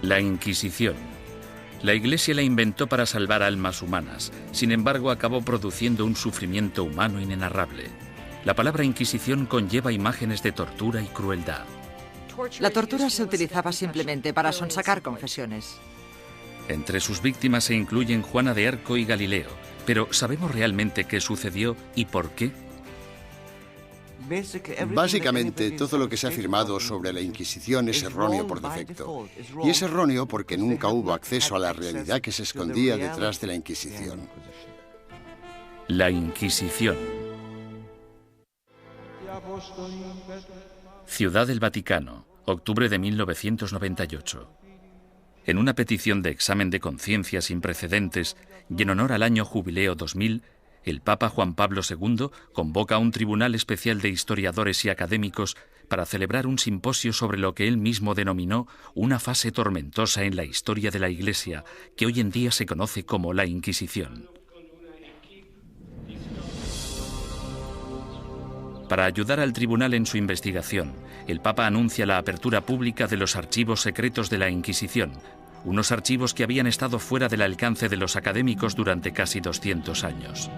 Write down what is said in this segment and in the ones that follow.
La Inquisición. La Iglesia la inventó para salvar almas humanas, sin embargo acabó produciendo un sufrimiento humano inenarrable. La palabra Inquisición conlleva imágenes de tortura y crueldad. La tortura se utilizaba simplemente para sonsacar confesiones. Entre sus víctimas se incluyen Juana de Arco y Galileo, pero ¿sabemos realmente qué sucedió y por qué? Básicamente, todo lo que se ha afirmado sobre la Inquisición es erróneo por defecto. Y es erróneo porque nunca hubo acceso a la realidad que se escondía detrás de la Inquisición. La Inquisición. Ciudad del Vaticano, octubre de 1998. En una petición de examen de conciencia sin precedentes y en honor al año jubileo 2000, el Papa Juan Pablo II convoca a un tribunal especial de historiadores y académicos para celebrar un simposio sobre lo que él mismo denominó una fase tormentosa en la historia de la Iglesia, que hoy en día se conoce como la Inquisición. Para ayudar al tribunal en su investigación, el Papa anuncia la apertura pública de los archivos secretos de la Inquisición, unos archivos que habían estado fuera del alcance de los académicos durante casi 200 años.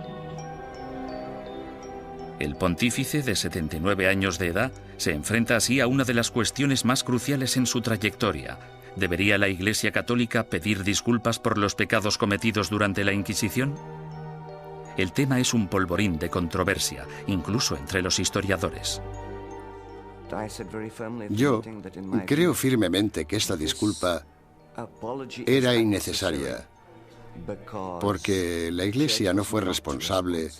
El pontífice, de 79 años de edad, se enfrenta así a una de las cuestiones más cruciales en su trayectoria. ¿Debería la Iglesia Católica pedir disculpas por los pecados cometidos durante la Inquisición? El tema es un polvorín de controversia, incluso entre los historiadores. Yo creo firmemente que esta disculpa era innecesaria, porque la Iglesia no fue responsable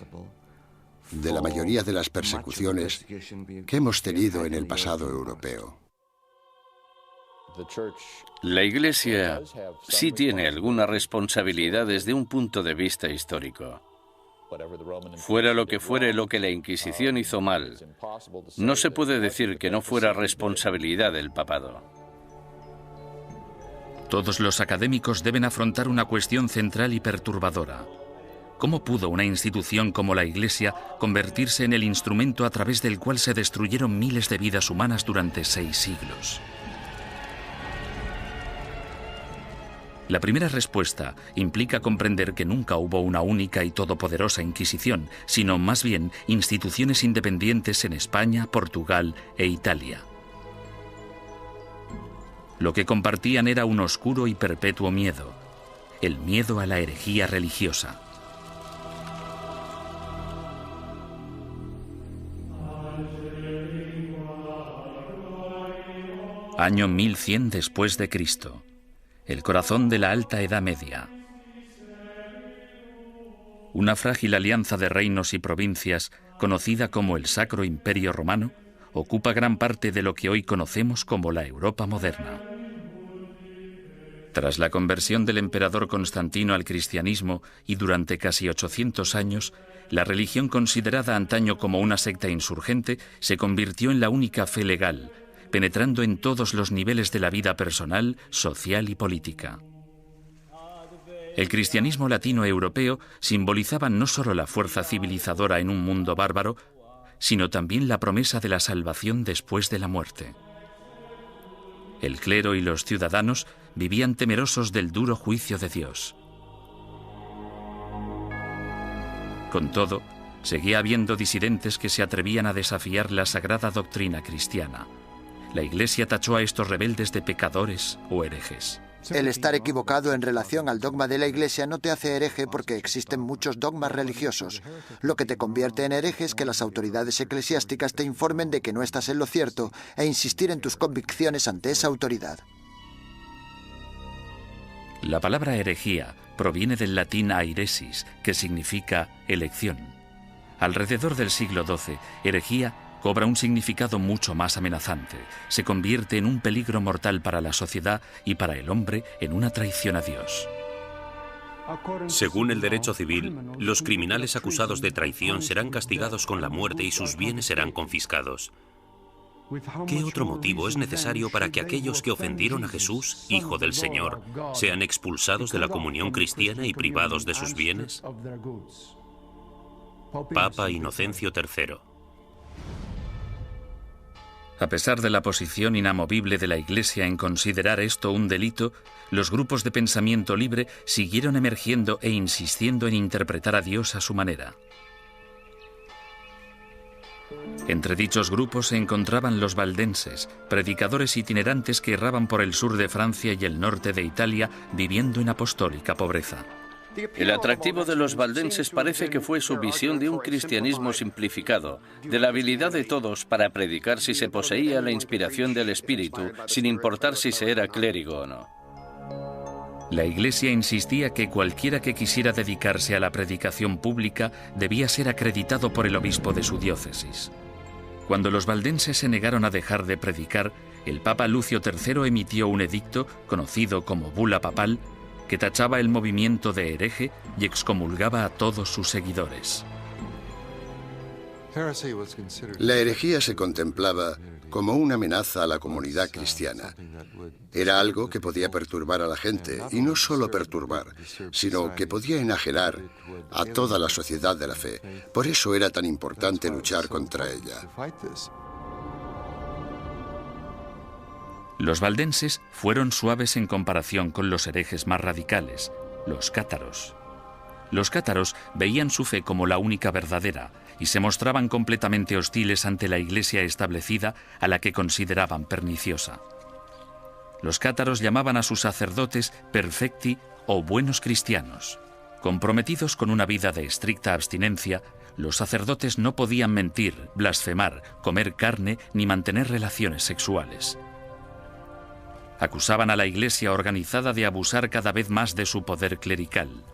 de la mayoría de las persecuciones que hemos tenido en el pasado europeo. La Iglesia sí tiene alguna responsabilidad desde un punto de vista histórico. Fuera lo que fuere lo que la Inquisición hizo mal, no se puede decir que no fuera responsabilidad del papado. Todos los académicos deben afrontar una cuestión central y perturbadora. ¿Cómo pudo una institución como la Iglesia convertirse en el instrumento a través del cual se destruyeron miles de vidas humanas durante 6 siglos? La primera respuesta implica comprender que nunca hubo una única y todopoderosa Inquisición, sino más bien instituciones independientes en España, Portugal e Italia. Lo que compartían era un oscuro y perpetuo miedo, el miedo a la herejía religiosa. Año 1100 después de Cristo. El corazón de la Alta Edad Media. Una frágil alianza de reinos y provincias, conocida como el Sacro Imperio Romano, ocupa gran parte de lo que hoy conocemos como la Europa moderna. Tras la conversión del emperador Constantino al cristianismo y durante casi 800 años, la religión considerada antaño como una secta insurgente se convirtió en la única fe legal, penetrando en todos los niveles de la vida personal, social y política. El cristianismo latino-europeo simbolizaba no solo la fuerza civilizadora en un mundo bárbaro, sino también la promesa de la salvación después de la muerte. El clero y los ciudadanos vivían temerosos del duro juicio de Dios. Con todo, seguía habiendo disidentes que se atrevían a desafiar la sagrada doctrina cristiana. La Iglesia tachó a estos rebeldes de pecadores o herejes. El estar equivocado en relación al dogma de la Iglesia no te hace hereje porque existen muchos dogmas religiosos. Lo que te convierte en hereje es que las autoridades eclesiásticas te informen de que no estás en lo cierto e insistir en tus convicciones ante esa autoridad. La palabra herejía proviene del latín airesis, que significa elección. Alrededor del siglo XII, herejía cobra un significado mucho más amenazante. Se convierte en un peligro mortal para la sociedad y para el hombre en una traición a Dios. Según el derecho civil, los criminales acusados de traición serán castigados con la muerte y sus bienes serán confiscados. ¿Qué otro motivo es necesario para que aquellos que ofendieron a Jesús, Hijo del Señor, sean expulsados de la comunión cristiana y privados de sus bienes? Papa Inocencio III. A pesar de la posición inamovible de la Iglesia en considerar esto un delito, los grupos de pensamiento libre siguieron emergiendo e insistiendo en interpretar a Dios a su manera. Entre dichos grupos se encontraban los valdenses, predicadores itinerantes que erraban por el sur de Francia y el norte de Italia viviendo en apostólica pobreza. El atractivo de los valdenses parece que fue su visión de un cristianismo simplificado, de la habilidad de todos para predicar si se poseía la inspiración del Espíritu, sin importar si se era clérigo o no. La Iglesia insistía que cualquiera que quisiera dedicarse a la predicación pública debía ser acreditado por el obispo de su diócesis. Cuando los valdenses se negaron a dejar de predicar, el Papa Lucio III emitió un edicto, conocido como Bula Papal, que tachaba el movimiento de hereje y excomulgaba a todos sus seguidores. La herejía se contemplaba como una amenaza a la comunidad cristiana. Era algo que podía perturbar a la gente, y no solo perturbar, sino que podía enajenar a toda la sociedad de la fe. Por eso era tan importante luchar contra ella. Los valdenses fueron suaves en comparación con los herejes más radicales, los cátaros. Los cátaros veían su fe como la única verdadera y se mostraban completamente hostiles ante la Iglesia establecida, a la que consideraban perniciosa. Los cátaros llamaban a sus sacerdotes perfecti o buenos cristianos. Comprometidos con una vida de estricta abstinencia, los sacerdotes no podían mentir, blasfemar, comer carne ni mantener relaciones sexuales. Acusaban a la Iglesia organizada de abusar cada vez más de su poder clerical.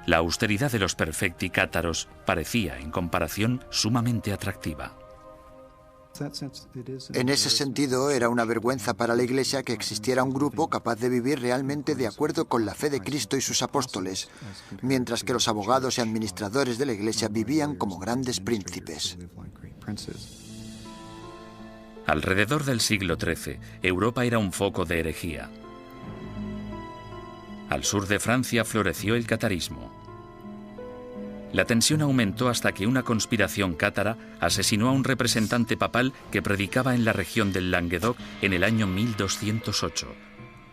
La austeridad de los perfecti cátaros parecía, en comparación, sumamente atractiva. En ese sentido, era una vergüenza para la Iglesia que existiera un grupo capaz de vivir realmente de acuerdo con la fe de Cristo y sus apóstoles, mientras que los abogados y administradores de la Iglesia vivían como grandes príncipes. Alrededor del siglo XIII, Europa era un foco de herejía. Al sur de Francia floreció el catarismo. La tensión aumentó hasta que una conspiración cátara asesinó a un representante papal que predicaba en la región del Languedoc en el año 1208.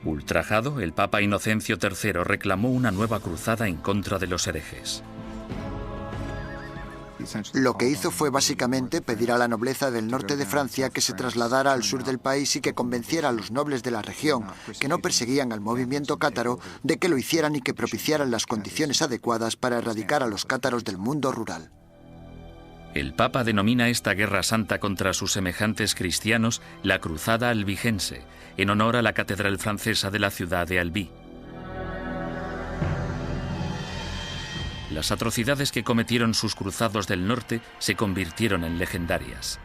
Ultrajado, el Papa Inocencio III reclamó una nueva cruzada en contra de los herejes. Lo que hizo fue básicamente pedir a la nobleza del norte de Francia que se trasladara al sur del país y que convenciera a los nobles de la región, que no perseguían al movimiento cátaro, de que lo hicieran y que propiciaran las condiciones adecuadas para erradicar a los cátaros del mundo rural. El Papa denomina esta guerra santa contra sus semejantes cristianos la Cruzada Albigense, en honor a la catedral francesa de la ciudad de Albi. Las atrocidades que cometieron sus cruzados del norte se convirtieron en legendarias.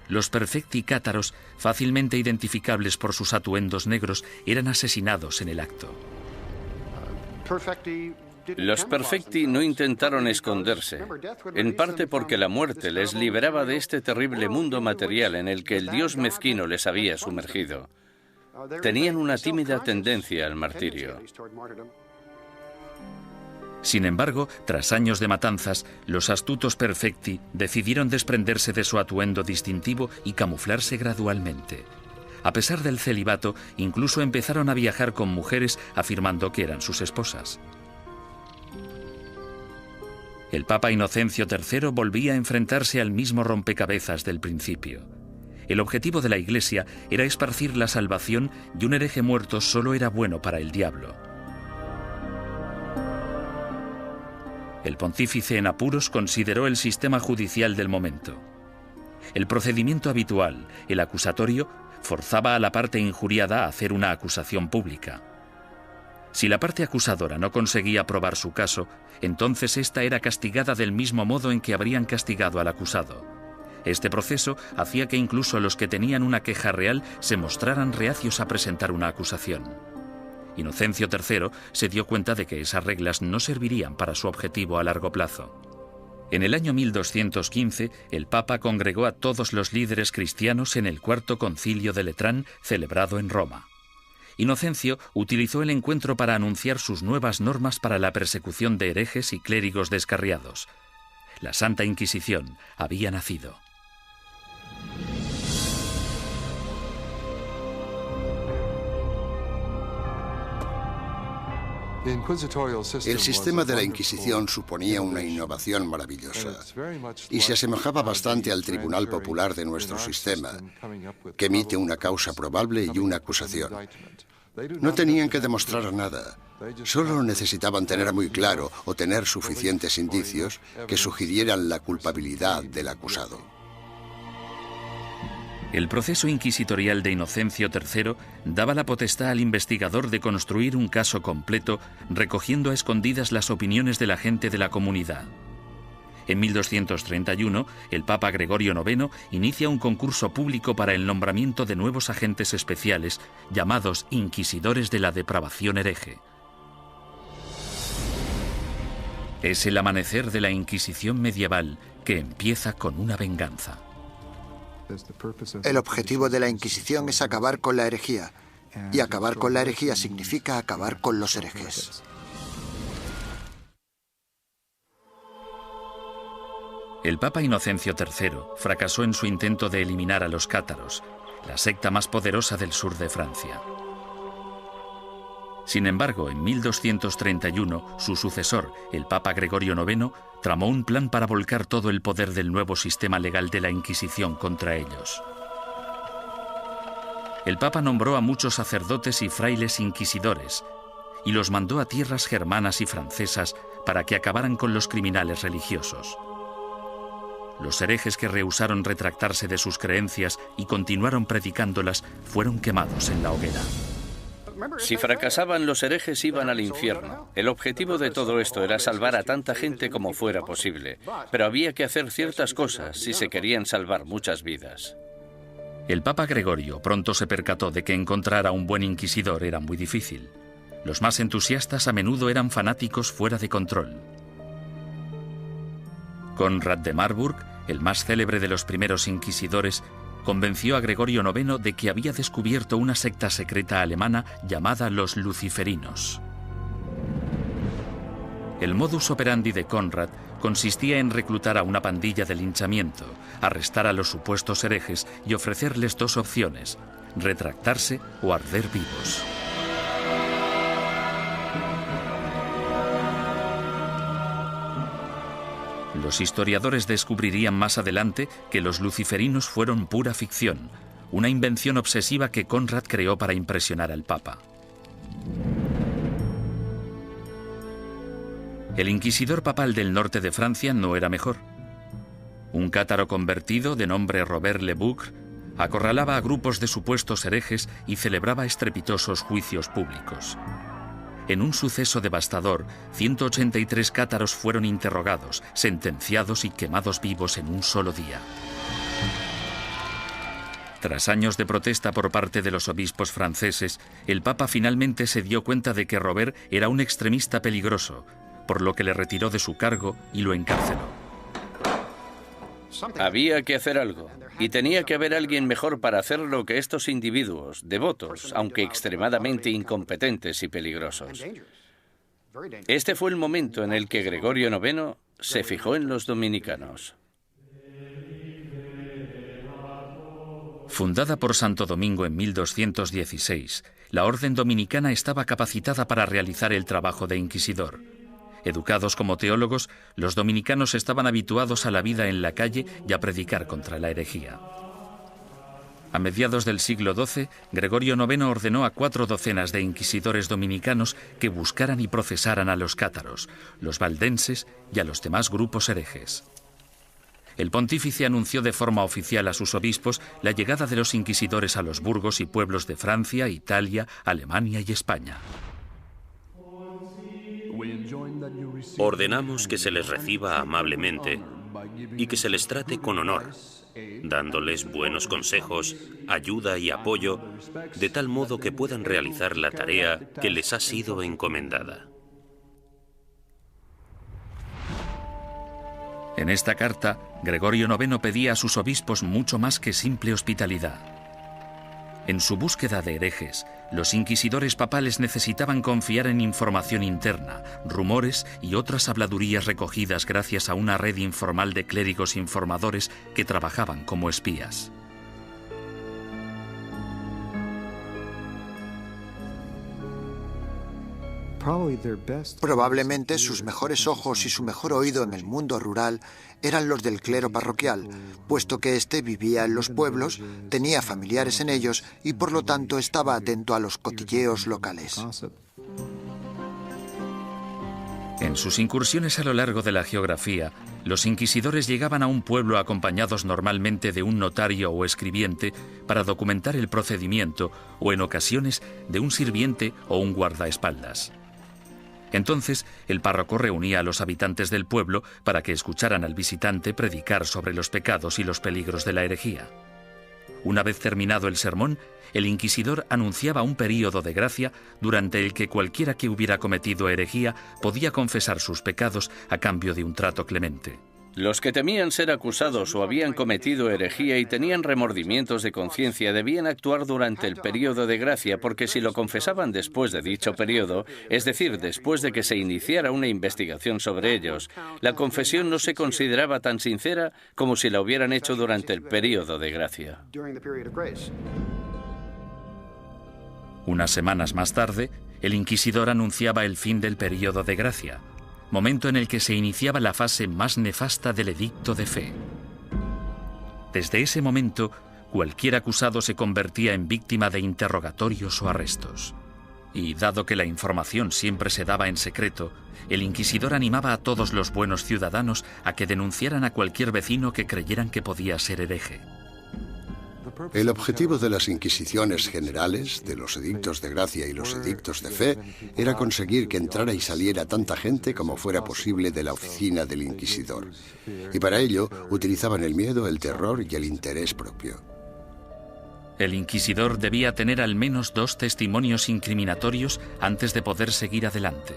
Los perfecti cátaros, fácilmente identificables por sus atuendos negros, eran asesinados en el acto. Los perfecti no intentaron esconderse, en parte porque la muerte les liberaba de este terrible mundo material en el que el Dios mezquino les había sumergido. Tenían una tímida tendencia al martirio. Sin embargo, tras años de matanzas, los astutos perfecti decidieron desprenderse de su atuendo distintivo y camuflarse gradualmente. A pesar del celibato, incluso empezaron a viajar con mujeres afirmando que eran sus esposas. El Papa Inocencio III volvía a enfrentarse al mismo rompecabezas del principio. El objetivo de la Iglesia era esparcir la salvación y un hereje muerto solo era bueno para el diablo. El pontífice en apuros consideró el sistema judicial del momento. El procedimiento habitual, el acusatorio, forzaba a la parte injuriada a hacer una acusación pública. Si la parte acusadora no conseguía probar su caso, entonces ésta era castigada del mismo modo en que habrían castigado al acusado. Este proceso hacía que incluso los que tenían una queja real se mostraran reacios a presentar una acusación. Inocencio III se dio cuenta de que esas reglas no servirían para su objetivo a largo plazo. En el año 1215, el Papa congregó a todos los líderes cristianos en el Cuarto Concilio de Letrán, celebrado en Roma. Inocencio utilizó el encuentro para anunciar sus nuevas normas para la persecución de herejes y clérigos descarriados. La Santa Inquisición había nacido. El sistema de la Inquisición suponía una innovación maravillosa y se asemejaba bastante al Tribunal Popular de nuestro sistema, que emite una causa probable y una acusación. No tenían que demostrar nada, solo necesitaban tener muy claro o tener suficientes indicios que sugirieran la culpabilidad del acusado. El proceso inquisitorial de Inocencio III daba la potestad al investigador de construir un caso completo, recogiendo a escondidas las opiniones de la gente de la comunidad. En 1231, el Papa Gregorio IX inicia un concurso público para el nombramiento de nuevos agentes especiales, llamados inquisidores de la depravación hereje. Es el amanecer de la Inquisición medieval, que empieza con una venganza. El objetivo de la Inquisición es acabar con la herejía, y acabar con la herejía significa acabar con los herejes. El Papa Inocencio III fracasó en su intento de eliminar a los cátaros, la secta más poderosa del sur de Francia. Sin embargo, en 1231, su sucesor, el Papa Gregorio IX, tramó un plan para volcar todo el poder del nuevo sistema legal de la Inquisición contra ellos. El Papa nombró a muchos sacerdotes y frailes inquisidores y los mandó a tierras germanas y francesas para que acabaran con los criminales religiosos. Los herejes que rehusaron retractarse de sus creencias y continuaron predicándolas fueron quemados en la hoguera. Si fracasaban, los herejes iban al infierno. El objetivo de todo esto era salvar a tanta gente como fuera posible, pero había que hacer ciertas cosas si se querían salvar muchas vidas. El Papa Gregorio pronto se percató de que encontrar a un buen inquisidor era muy difícil. Los más entusiastas a menudo eran fanáticos fuera de control. Conrad de Marburg, el más célebre de los primeros inquisidores, convenció a Gregorio IX de que había descubierto una secta secreta alemana llamada los luciferinos. El modus operandi de Conrad consistía en reclutar a una pandilla de linchamiento, arrestar a los supuestos herejes y ofrecerles dos opciones: retractarse o arder vivos. Los historiadores descubrirían más adelante que los luciferinos fueron pura ficción, una invención obsesiva que Conrad creó para impresionar al Papa. El inquisidor papal del norte de Francia no era mejor. Un cátaro convertido de nombre Robert Le Boucq acorralaba a grupos de supuestos herejes y celebraba estrepitosos juicios públicos. En un suceso devastador, 183 cátaros fueron interrogados, sentenciados y quemados vivos en un solo día. Tras años de protesta por parte de los obispos franceses, el Papa finalmente se dio cuenta de que Robert era un extremista peligroso, por lo que le retiró de su cargo y lo encarceló. Había que hacer algo, y tenía que haber alguien mejor para hacerlo que estos individuos, devotos, aunque extremadamente incompetentes y peligrosos. Este fue el momento en el que Gregorio IX se fijó en los dominicanos. Fundada por Santo Domingo en 1216, la Orden Dominicana estaba capacitada para realizar el trabajo de inquisidor. Educados como teólogos, los dominicanos estaban habituados a la vida en la calle y a predicar contra la herejía. A mediados del siglo XII, Gregorio IX ordenó a 4 docenas de inquisidores dominicanos que buscaran y procesaran a los cátaros, los valdenses y a los demás grupos herejes. El pontífice anunció de forma oficial a sus obispos la llegada de los inquisidores a los burgos y pueblos de Francia, Italia, Alemania y España. Ordenamos que se les reciba amablemente y que se les trate con honor, dándoles buenos consejos, ayuda y apoyo, de tal modo que puedan realizar la tarea que les ha sido encomendada. En esta carta, Gregorio IX pedía a sus obispos mucho más que simple hospitalidad. En su búsqueda de herejes, los inquisidores papales necesitaban confiar en información interna, rumores y otras habladurías recogidas gracias a una red informal de clérigos informadores que trabajaban como espías. Probablemente sus mejores ojos y su mejor oído en el mundo rural eran los del clero parroquial, puesto que éste vivía en los pueblos, tenía familiares en ellos y por lo tanto estaba atento a los cotilleos locales. En sus incursiones a lo largo de la geografía, los inquisidores llegaban a un pueblo acompañados normalmente de un notario o escribiente para documentar el procedimiento o en ocasiones de un sirviente o un guardaespaldas. Entonces, el párroco reunía a los habitantes del pueblo para que escucharan al visitante predicar sobre los pecados y los peligros de la herejía. Una vez terminado el sermón, el inquisidor anunciaba un período de gracia durante el que cualquiera que hubiera cometido herejía podía confesar sus pecados a cambio de un trato clemente. Los que temían ser acusados o habían cometido herejía y tenían remordimientos de conciencia debían actuar durante el período de gracia, porque si lo confesaban después de dicho período, es decir, después de que se iniciara una investigación sobre ellos, la confesión no se consideraba tan sincera como si la hubieran hecho durante el período de gracia. Unas semanas más tarde, el inquisidor anunciaba el fin del período de gracia, momento en el que se iniciaba la fase más nefasta del edicto de fe. Desde ese momento, cualquier acusado se convertía en víctima de interrogatorios o arrestos. Y dado que la información siempre se daba en secreto, el inquisidor animaba a todos los buenos ciudadanos a que denunciaran a cualquier vecino que creyeran que podía ser hereje. El objetivo de las inquisiciones generales, de los edictos de gracia y los edictos de fe, era conseguir que entrara y saliera tanta gente como fuera posible de la oficina del inquisidor. Y para ello utilizaban el miedo, el terror y el interés propio. El inquisidor debía tener al menos 2 testimonios incriminatorios antes de poder seguir adelante.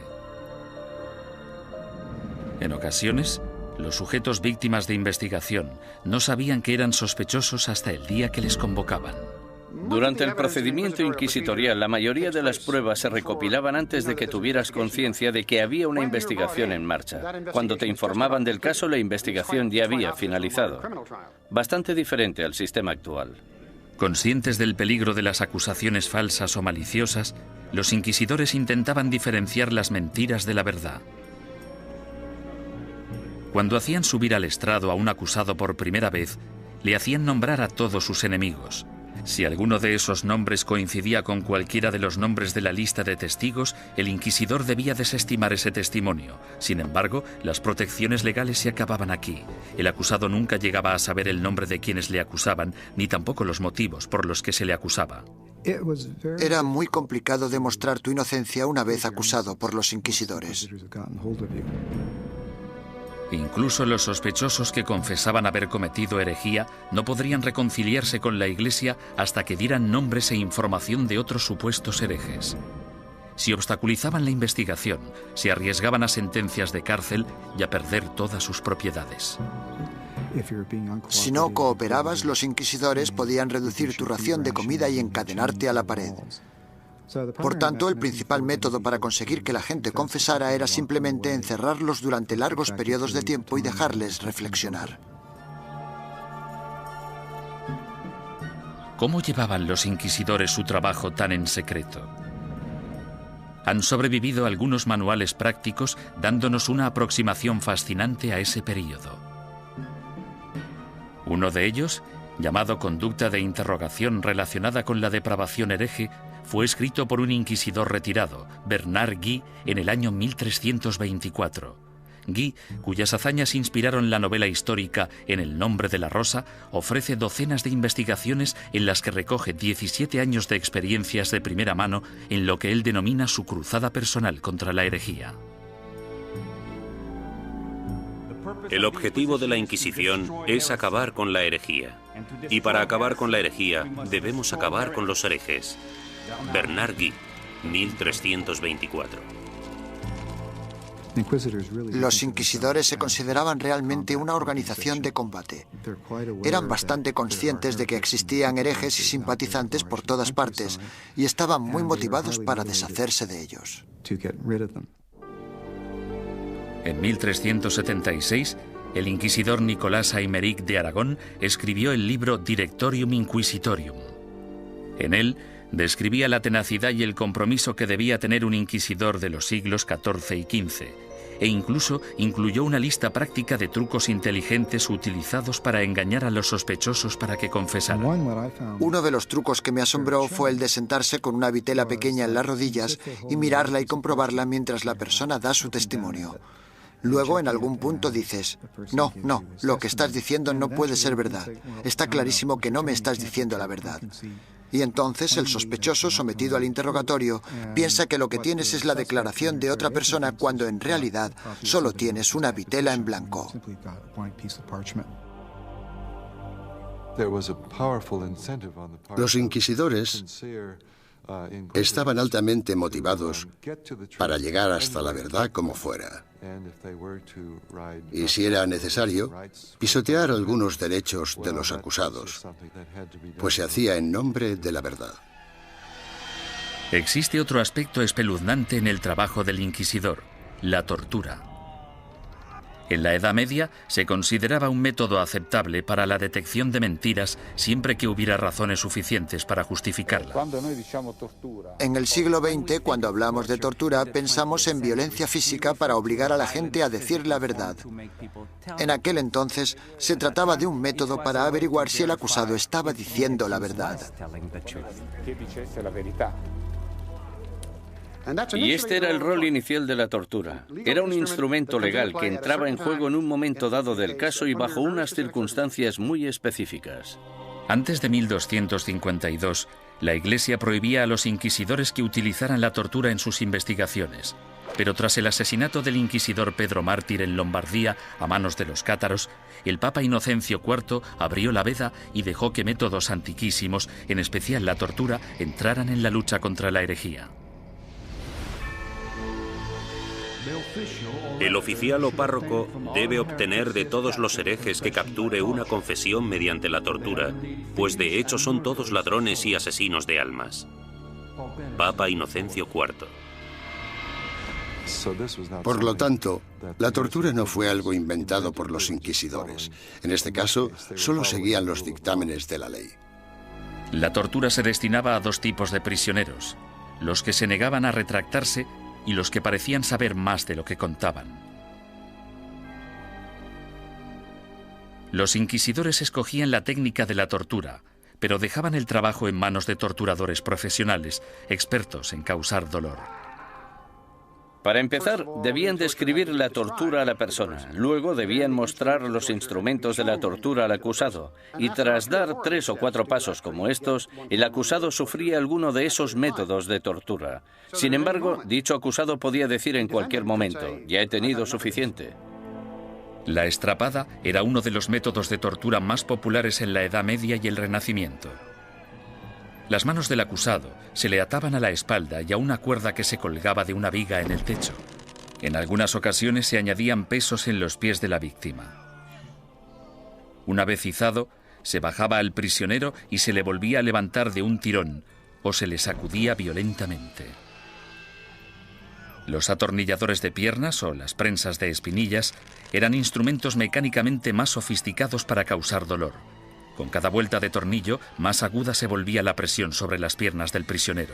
En ocasiones, los sujetos víctimas de investigación no sabían que eran sospechosos hasta el día que les convocaban. Durante el procedimiento inquisitorial, la mayoría de las pruebas se recopilaban antes de que tuvieras conciencia de que había una investigación en marcha. Cuando te informaban del caso, la investigación ya había finalizado. Bastante diferente al sistema actual. Conscientes del peligro de las acusaciones falsas o maliciosas, los inquisidores intentaban diferenciar las mentiras de la verdad. Cuando hacían subir al estrado a un acusado por primera vez, le hacían nombrar a todos sus enemigos. Si alguno de esos nombres coincidía con cualquiera de los nombres de la lista de testigos, el inquisidor debía desestimar ese testimonio. Sin embargo, las protecciones legales se acababan aquí. El acusado nunca llegaba a saber el nombre de quienes le acusaban, ni tampoco los motivos por los que se le acusaba. Era muy complicado demostrar tu inocencia una vez acusado por los inquisidores. Incluso los sospechosos que confesaban haber cometido herejía no podrían reconciliarse con la Iglesia hasta que dieran nombres e información de otros supuestos herejes. Si obstaculizaban la investigación, se arriesgaban a sentencias de cárcel y a perder todas sus propiedades. Si no cooperabas, los inquisidores podían reducir tu ración de comida y encadenarte a la pared. Por tanto, el principal método para conseguir que la gente confesara era simplemente encerrarlos durante largos periodos de tiempo y dejarles reflexionar. ¿Cómo llevaban los inquisidores su trabajo tan en secreto? Han sobrevivido algunos manuales prácticos dándonos una aproximación fascinante a ese período. Uno de ellos, llamado Conducta de interrogación relacionada con la depravación hereje, fue escrito por un inquisidor retirado, Bernard Guy, en el año 1324. Guy, cuyas hazañas inspiraron la novela histórica En el nombre de la rosa, ofrece docenas de investigaciones en las que recoge 17 años de experiencias de primera mano en lo que él denomina su cruzada personal contra la herejía. El objetivo de la Inquisición es acabar con la herejía. Y para acabar con la herejía, debemos acabar con los herejes. Bernard Guy, 1324. Los inquisidores se consideraban realmente una organización de combate. Eran bastante conscientes de que existían herejes y simpatizantes por todas partes y estaban muy motivados para deshacerse de ellos. En 1376, el inquisidor Nicolás Aymeric de Aragón escribió el libro Directorium Inquisitorium. En él, Describía la tenacidad y el compromiso que debía tener un inquisidor de los siglos XIV y XV, e incluso incluyó una lista práctica de trucos inteligentes utilizados para engañar a los sospechosos para que confesaran. Uno de los trucos que me asombró fue el de sentarse con una vitela pequeña en las rodillas y mirarla y comprobarla mientras la persona da su testimonio. Luego, en algún punto dices, no, lo que estás diciendo no puede ser verdad. Está clarísimo que no me estás diciendo la verdad. Y entonces el sospechoso, sometido al interrogatorio, piensa que lo que tienes es la declaración de otra persona cuando en realidad solo tienes una vitela en blanco. Los inquisidores estaban altamente motivados para llegar hasta la verdad como fuera. Y si era necesario, pisotear algunos derechos de los acusados, pues se hacía en nombre de la verdad. Existe otro aspecto espeluznante en el trabajo del inquisidor: la tortura. En la Edad Media se consideraba un método aceptable para la detección de mentiras siempre que hubiera razones suficientes para justificarla. En el siglo XX, cuando hablamos de tortura, pensamos en violencia física para obligar a la gente a decir la verdad. En aquel entonces, se trataba de un método para averiguar si el acusado estaba diciendo la verdad. Y este era el rol inicial de la tortura. Era un instrumento legal que entraba en juego en un momento dado del caso y bajo unas circunstancias muy específicas. Antes de 1252, la Iglesia prohibía a los inquisidores que utilizaran la tortura en sus investigaciones. Pero tras el asesinato del inquisidor Pedro Mártir en Lombardía a manos de los cátaros, el Papa Inocencio IV abrió la veda y dejó que métodos antiquísimos, en especial la tortura, entraran en la lucha contra la herejía. El oficial o párroco debe obtener de todos los herejes que capture una confesión mediante la tortura, pues de hecho son todos ladrones y asesinos de almas. Papa Inocencio IV. Por lo tanto, la tortura no fue algo inventado por los inquisidores. En este caso, solo seguían los dictámenes de la ley. La tortura se destinaba a dos tipos de prisioneros: los que se negaban a retractarse y los que parecían saber más de lo que contaban. Los inquisidores escogían la técnica de la tortura, pero dejaban el trabajo en manos de torturadores profesionales, expertos en causar dolor. Para empezar, debían describir la tortura a la persona. Luego debían mostrar los instrumentos de la tortura al acusado. Y tras dar 3 o 4 pasos como estos, el acusado sufría alguno de esos métodos de tortura. Sin embargo, dicho acusado podía decir en cualquier momento: ya he tenido suficiente. La estrapada era uno de los métodos de tortura más populares en la Edad Media y el Renacimiento. Las manos del acusado se le ataban a la espalda y a una cuerda que se colgaba de una viga en el techo. En algunas ocasiones se añadían pesos en los pies de la víctima. Una vez izado, se bajaba al prisionero y se le volvía a levantar de un tirón o se le sacudía violentamente. Los atornilladores de piernas o las prensas de espinillas eran instrumentos mecánicamente más sofisticados para causar dolor. Con cada vuelta de tornillo, más aguda se volvía la presión sobre las piernas del prisionero.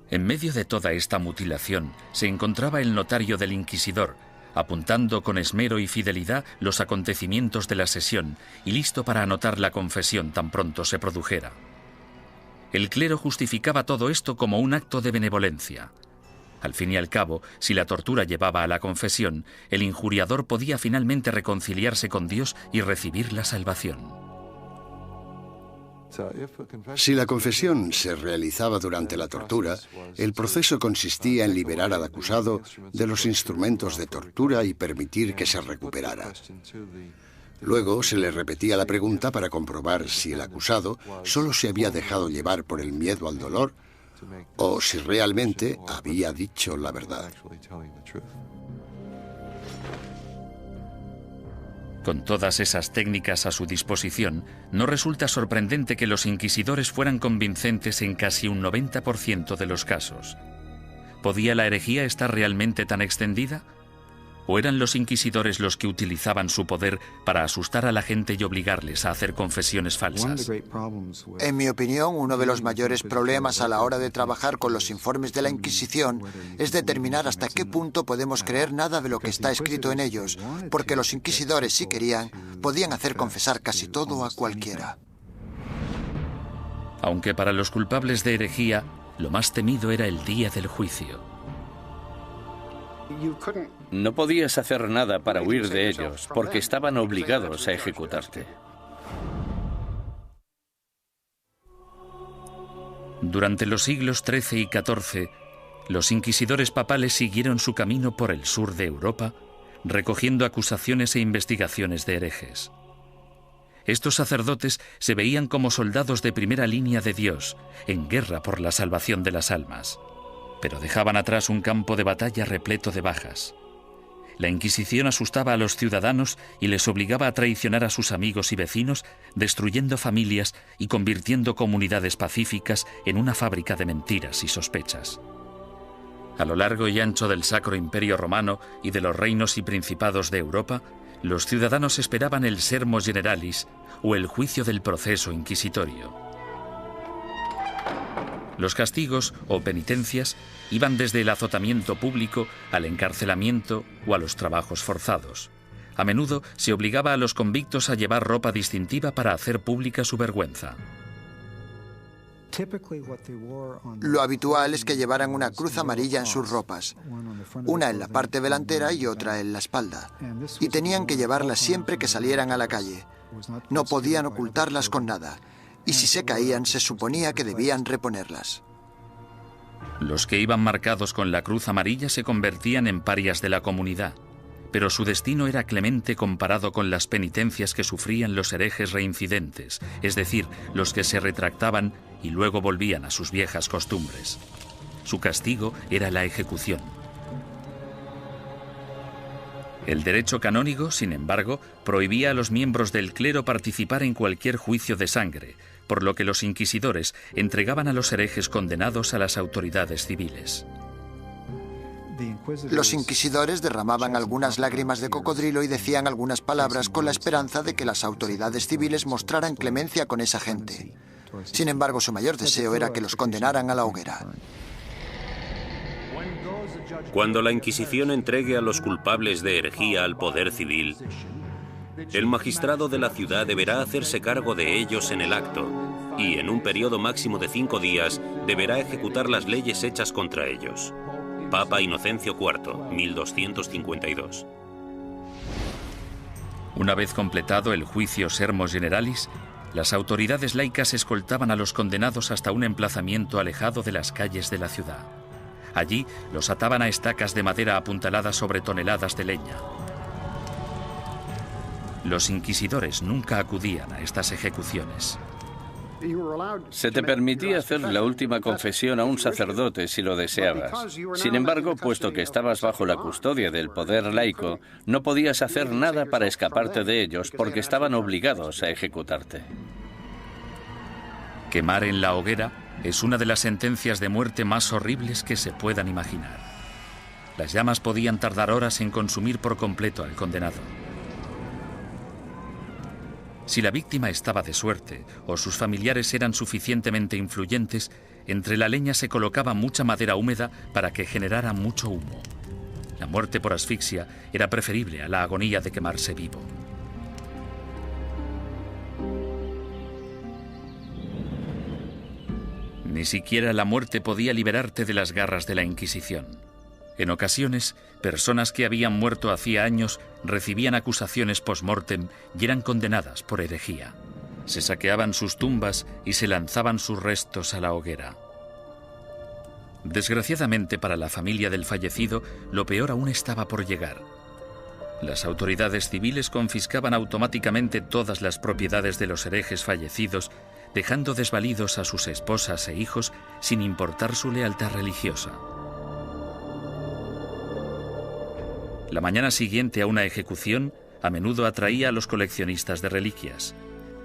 En medio de toda esta mutilación se encontraba el notario del inquisidor, apuntando con esmero y fidelidad los acontecimientos de la sesión y listo para anotar la confesión tan pronto se produjera. El clero justificaba todo esto como un acto de benevolencia. Al fin y al cabo, si la tortura llevaba a la confesión, el injuriador podía finalmente reconciliarse con Dios y recibir la salvación. Si la confesión se realizaba durante la tortura, el proceso consistía en liberar al acusado de los instrumentos de tortura y permitir que se recuperara. Luego se le repetía la pregunta para comprobar si el acusado solo se había dejado llevar por el miedo al dolor o si realmente había dicho la verdad. Con todas esas técnicas a su disposición, no resulta sorprendente que los inquisidores fueran convincentes en casi un 90% de los casos. ¿Podía la herejía estar realmente tan extendida? ¿O eran los inquisidores los que utilizaban su poder para asustar a la gente y obligarles a hacer confesiones falsas? En mi opinión, uno de los mayores problemas a la hora de trabajar con los informes de la Inquisición es determinar hasta qué punto podemos creer nada de lo que está escrito en ellos, porque los inquisidores, si querían, podían hacer confesar casi todo a cualquiera. Aunque para los culpables de herejía, lo más temido era el día del juicio. No podías hacer nada para huir de ellos, porque estaban obligados a ejecutarte. Durante los siglos XIII y XIV, los inquisidores papales siguieron su camino por el sur de Europa, recogiendo acusaciones e investigaciones de herejes. Estos sacerdotes se veían como soldados de primera línea de Dios, en guerra por la salvación de las almas, pero dejaban atrás un campo de batalla repleto de bajas. La Inquisición asustaba a los ciudadanos y les obligaba a traicionar a sus amigos y vecinos, destruyendo familias y convirtiendo comunidades pacíficas en una fábrica de mentiras y sospechas. A lo largo y ancho del Sacro Imperio Romano y de los reinos y principados de Europa, los ciudadanos esperaban el Sermo Generalis o el juicio del proceso inquisitorio. Los castigos o penitencias iban desde el azotamiento público al encarcelamiento o a los trabajos forzados. A menudo se obligaba a los convictos a llevar ropa distintiva para hacer pública su vergüenza. Lo habitual es que llevaran una cruz amarilla en sus ropas, una en la parte delantera y otra en la espalda, y tenían que llevarlas siempre que salieran a la calle. No podían ocultarlas con nada, y si se caían se suponía que debían reponerlas. Los que iban marcados con la cruz amarilla se convertían en parias de la comunidad, pero su destino era clemente comparado con las penitencias que sufrían los herejes reincidentes, es decir, los que se retractaban y luego volvían a sus viejas costumbres. Su castigo era la ejecución. El derecho canónico, sin embargo, prohibía a los miembros del clero participar en cualquier juicio de sangre, por lo que los inquisidores entregaban a los herejes condenados a las autoridades civiles. Los inquisidores derramaban algunas lágrimas de cocodrilo y decían algunas palabras con la esperanza de que las autoridades civiles mostraran clemencia con esa gente. Sin embargo, su mayor deseo era que los condenaran a la hoguera. Cuando la Inquisición entregue a los culpables de herejía al poder civil, el magistrado de la ciudad deberá hacerse cargo de ellos en el acto y, en un periodo máximo de 5 días, deberá ejecutar las leyes hechas contra ellos. Papa Inocencio IV, 1252. Una vez completado el juicio Sermo Generalis, las autoridades laicas escoltaban a los condenados hasta un emplazamiento alejado de las calles de la ciudad. Allí los ataban a estacas de madera apuntaladas sobre toneladas de leña. Los inquisidores nunca acudían a estas ejecuciones. Se te permitía hacer la última confesión a un sacerdote si lo deseabas. Sin embargo, puesto que estabas bajo la custodia del poder laico, no podías hacer nada para escaparte de ellos porque estaban obligados a ejecutarte. Quemar en la hoguera es una de las sentencias de muerte más horribles que se puedan imaginar. Las llamas podían tardar horas en consumir por completo al condenado. Si la víctima estaba de suerte o sus familiares eran suficientemente influyentes, entre la leña se colocaba mucha madera húmeda para que generara mucho humo. La muerte por asfixia era preferible a la agonía de quemarse vivo. Ni siquiera la muerte podía liberarte de las garras de la Inquisición. En ocasiones, personas que habían muerto hacía años recibían acusaciones post-mortem y eran condenadas por herejía. Se saqueaban sus tumbas y se lanzaban sus restos a la hoguera. Desgraciadamente para la familia del fallecido, lo peor aún estaba por llegar. Las autoridades civiles confiscaban automáticamente todas las propiedades de los herejes fallecidos, dejando desvalidos a sus esposas e hijos sin importar su lealtad religiosa. La mañana siguiente a una ejecución a menudo atraía a los coleccionistas de reliquias,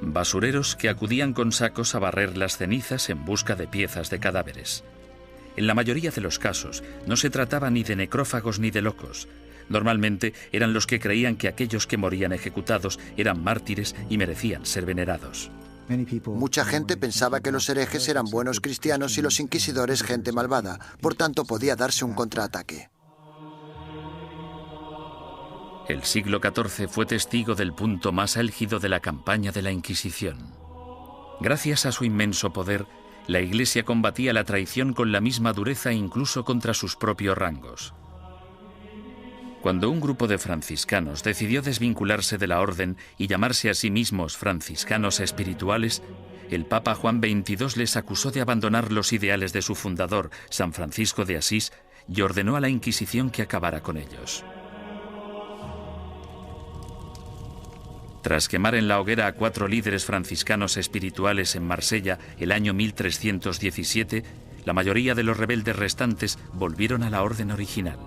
basureros que acudían con sacos a barrer las cenizas en busca de piezas de cadáveres. En la mayoría de los casos no se trataba ni de necrófagos ni de locos, Normalmente eran los que creían que aquellos que morían ejecutados eran mártires y merecían ser venerados. Mucha gente pensaba que los herejes eran buenos cristianos y los inquisidores gente malvada, por tanto podía darse un contraataque. El siglo XIV fue testigo del punto más álgido de la campaña de la Inquisición. Gracias a su inmenso poder, la Iglesia combatía la traición con la misma dureza incluso contra sus propios rangos. Cuando un grupo de franciscanos decidió desvincularse de la orden y llamarse a sí mismos franciscanos espirituales, el Papa Juan XXII les acusó de abandonar los ideales de su fundador, San Francisco de Asís, y ordenó a la Inquisición que acabara con ellos. Tras quemar en la hoguera a 4 líderes franciscanos espirituales en Marsella el año 1317, la mayoría de los rebeldes restantes volvieron a la orden original.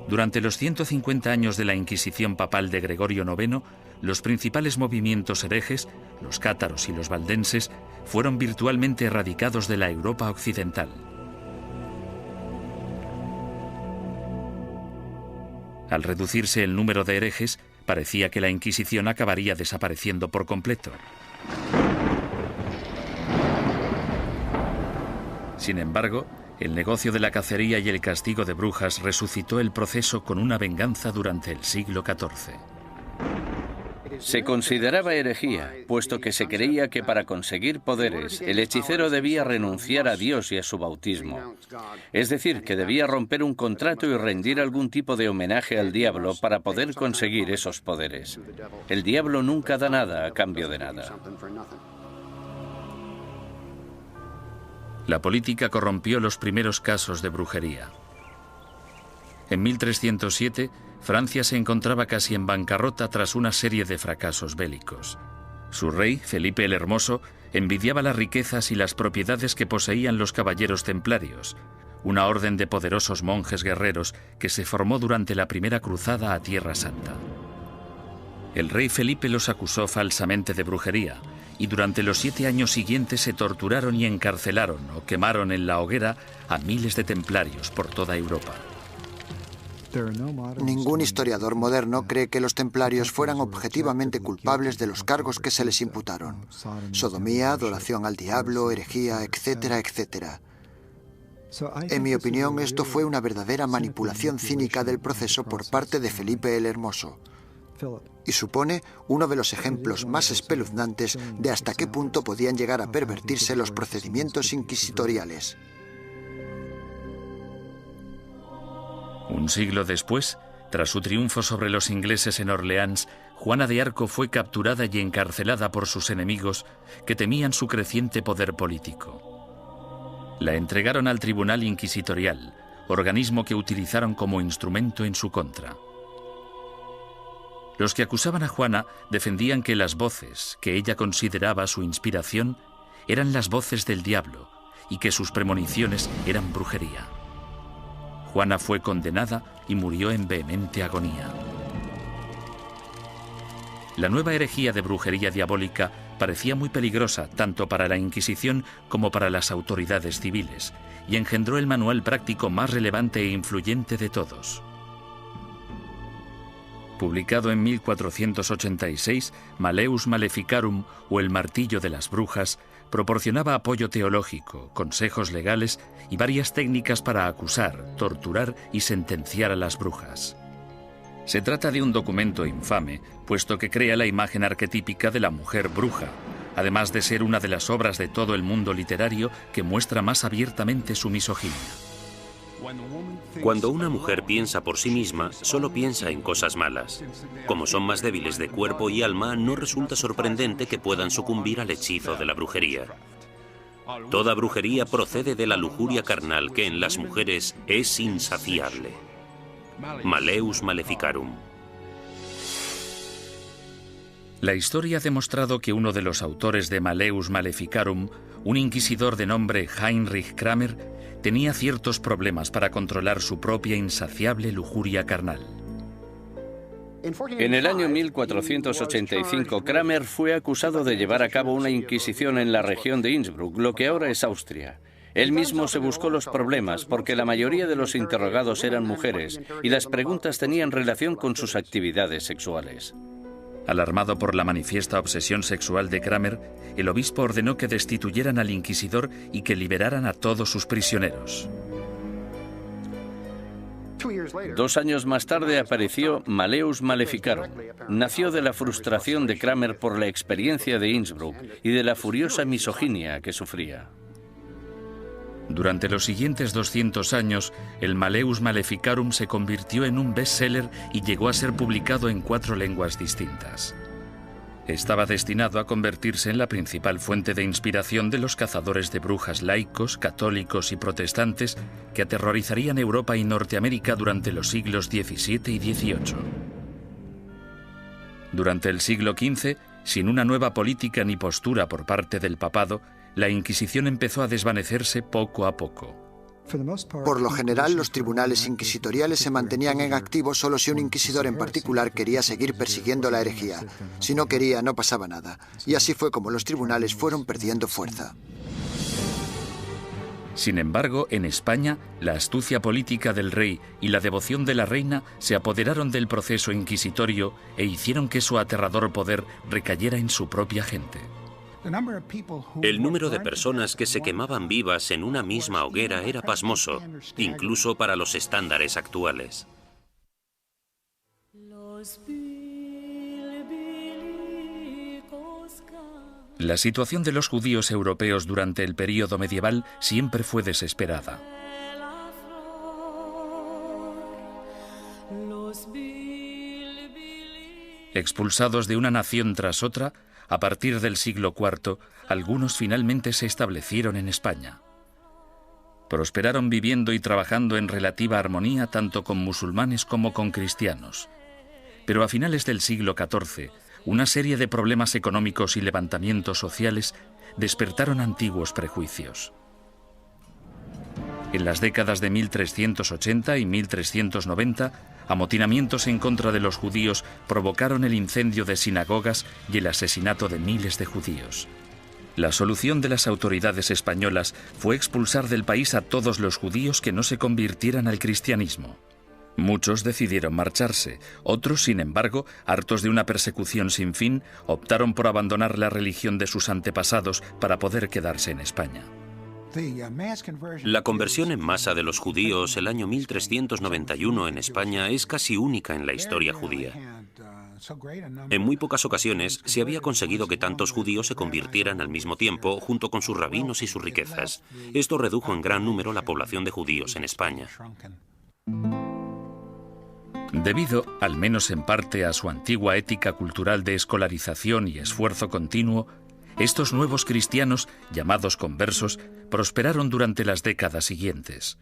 Durante los 150 años de la Inquisición papal de Gregorio IX, los principales movimientos herejes, los cátaros y los valdenses, fueron virtualmente erradicados de la Europa occidental. Al reducirse el número de herejes, parecía que la Inquisición acabaría desapareciendo por completo. Sin embargo, el negocio de la cacería y el castigo de brujas resucitó el proceso con una venganza durante el siglo XIV. Se consideraba herejía, puesto que se creía que para conseguir poderes, el hechicero debía renunciar a Dios y a su bautismo. Es decir, que debía romper un contrato y rendir algún tipo de homenaje al diablo para poder conseguir esos poderes. El diablo nunca da nada a cambio de nada. La política corrompió los primeros casos de brujería. En 1307, Francia se encontraba casi en bancarrota tras una serie de fracasos bélicos. Su rey, Felipe el Hermoso, envidiaba las riquezas y las propiedades que poseían los caballeros templarios, una orden de poderosos monjes guerreros que se formó durante la primera cruzada a Tierra Santa. El rey Felipe los acusó falsamente de brujería, y durante los 7 años siguientes se torturaron y encarcelaron o quemaron en la hoguera a miles de templarios por toda Europa. Ningún historiador moderno cree que los templarios fueran objetivamente culpables de los cargos que se les imputaron: sodomía, adoración al diablo, herejía, etcétera, etcétera. En mi opinión, esto fue una verdadera manipulación cínica del proceso por parte de Felipe el Hermoso, y supone uno de los ejemplos más espeluznantes de hasta qué punto podían llegar a pervertirse los procedimientos inquisitoriales. Un siglo después, tras su triunfo sobre los ingleses en Orleans, Juana de Arco fue capturada y encarcelada por sus enemigos, que temían su creciente poder político. La entregaron al Tribunal Inquisitorial, organismo que utilizaron como instrumento en su contra. Los que acusaban a Juana defendían que las voces que ella consideraba su inspiración eran las voces del diablo y que sus premoniciones eran brujería. Juana fue condenada y murió en vehemente agonía. La nueva herejía de brujería diabólica parecía muy peligrosa tanto para la Inquisición como para las autoridades civiles y engendró el manual práctico más relevante e influyente de todos. Publicado en 1486, Malleus Maleficarum, o el martillo de las brujas, proporcionaba apoyo teológico, consejos legales y varias técnicas para acusar, torturar y sentenciar a las brujas. Se trata de un documento infame, puesto que crea la imagen arquetípica de la mujer bruja, además de ser una de las obras de todo el mundo literario que muestra más abiertamente su misoginia. Cuando una mujer piensa por sí misma, solo piensa en cosas malas. Como son más débiles de cuerpo y alma, no resulta sorprendente que puedan sucumbir al hechizo de la brujería. Toda brujería procede de la lujuria carnal que en las mujeres es insaciable. Malleus Maleficarum. La historia ha demostrado que uno de los autores de Malleus Maleficarum, un inquisidor de nombre Heinrich Kramer, tenía ciertos problemas para controlar su propia insaciable lujuria carnal. En el año 1485, Kramer fue acusado de llevar a cabo una inquisición en la región de Innsbruck, lo que ahora es Austria. Él mismo se buscó los problemas porque la mayoría de los interrogados eran mujeres y las preguntas tenían relación con sus actividades sexuales. Alarmado por la manifiesta obsesión sexual de Kramer, el obispo ordenó que destituyeran al inquisidor y que liberaran a todos sus prisioneros. 2 años más tarde apareció Malleus Maleficarum. Nació de la frustración de Kramer por la experiencia de Innsbruck y de la furiosa misoginia que sufría. Durante los siguientes 200 años, el Malleus Maleficarum se convirtió en un bestseller y llegó a ser publicado en 4 lenguas distintas. Estaba destinado a convertirse en la principal fuente de inspiración de los cazadores de brujas laicos, católicos y protestantes que aterrorizarían Europa y Norteamérica durante los siglos XVII y XVIII. Durante el siglo XV, sin una nueva política ni postura por parte del papado, la Inquisición empezó a desvanecerse poco a poco. Por lo general, los tribunales inquisitoriales se mantenían en activo solo si un inquisidor en particular quería seguir persiguiendo la herejía. Si no quería, no pasaba nada. Y así fue como los tribunales fueron perdiendo fuerza. Sin embargo, en España, la astucia política del rey y la devoción de la reina se apoderaron del proceso inquisitorio e hicieron que su aterrador poder recayera en su propia gente. El número de personas que se quemaban vivas en una misma hoguera era pasmoso, incluso para los estándares actuales. La situación de los judíos europeos durante el período medieval siempre fue desesperada. Expulsados de una nación tras otra, a partir del siglo IV, algunos finalmente se establecieron en España. Prosperaron viviendo y trabajando en relativa armonía tanto con musulmanes como con cristianos. Pero a finales del siglo XIV, una serie de problemas económicos y levantamientos sociales despertaron antiguos prejuicios. En las décadas de 1380 y 1390, amotinamientos en contra de los judíos provocaron el incendio de sinagogas y el asesinato de miles de judíos. La solución de las autoridades españolas fue expulsar del país a todos los judíos que no se convirtieran al cristianismo. Muchos decidieron marcharse, otros, sin embargo, hartos de una persecución sin fin, optaron por abandonar la religión de sus antepasados para poder quedarse en España. La conversión en masa de los judíos el año 1391 en España es casi única en la historia judía. En muy pocas ocasiones se había conseguido que tantos judíos se convirtieran al mismo tiempo junto con sus rabinos y sus riquezas. Esto redujo en gran número la población de judíos en España. Debido, al menos en parte, a su antigua ética cultural de escolarización y esfuerzo continuo, estos nuevos cristianos, llamados conversos, prosperaron durante las décadas siguientes.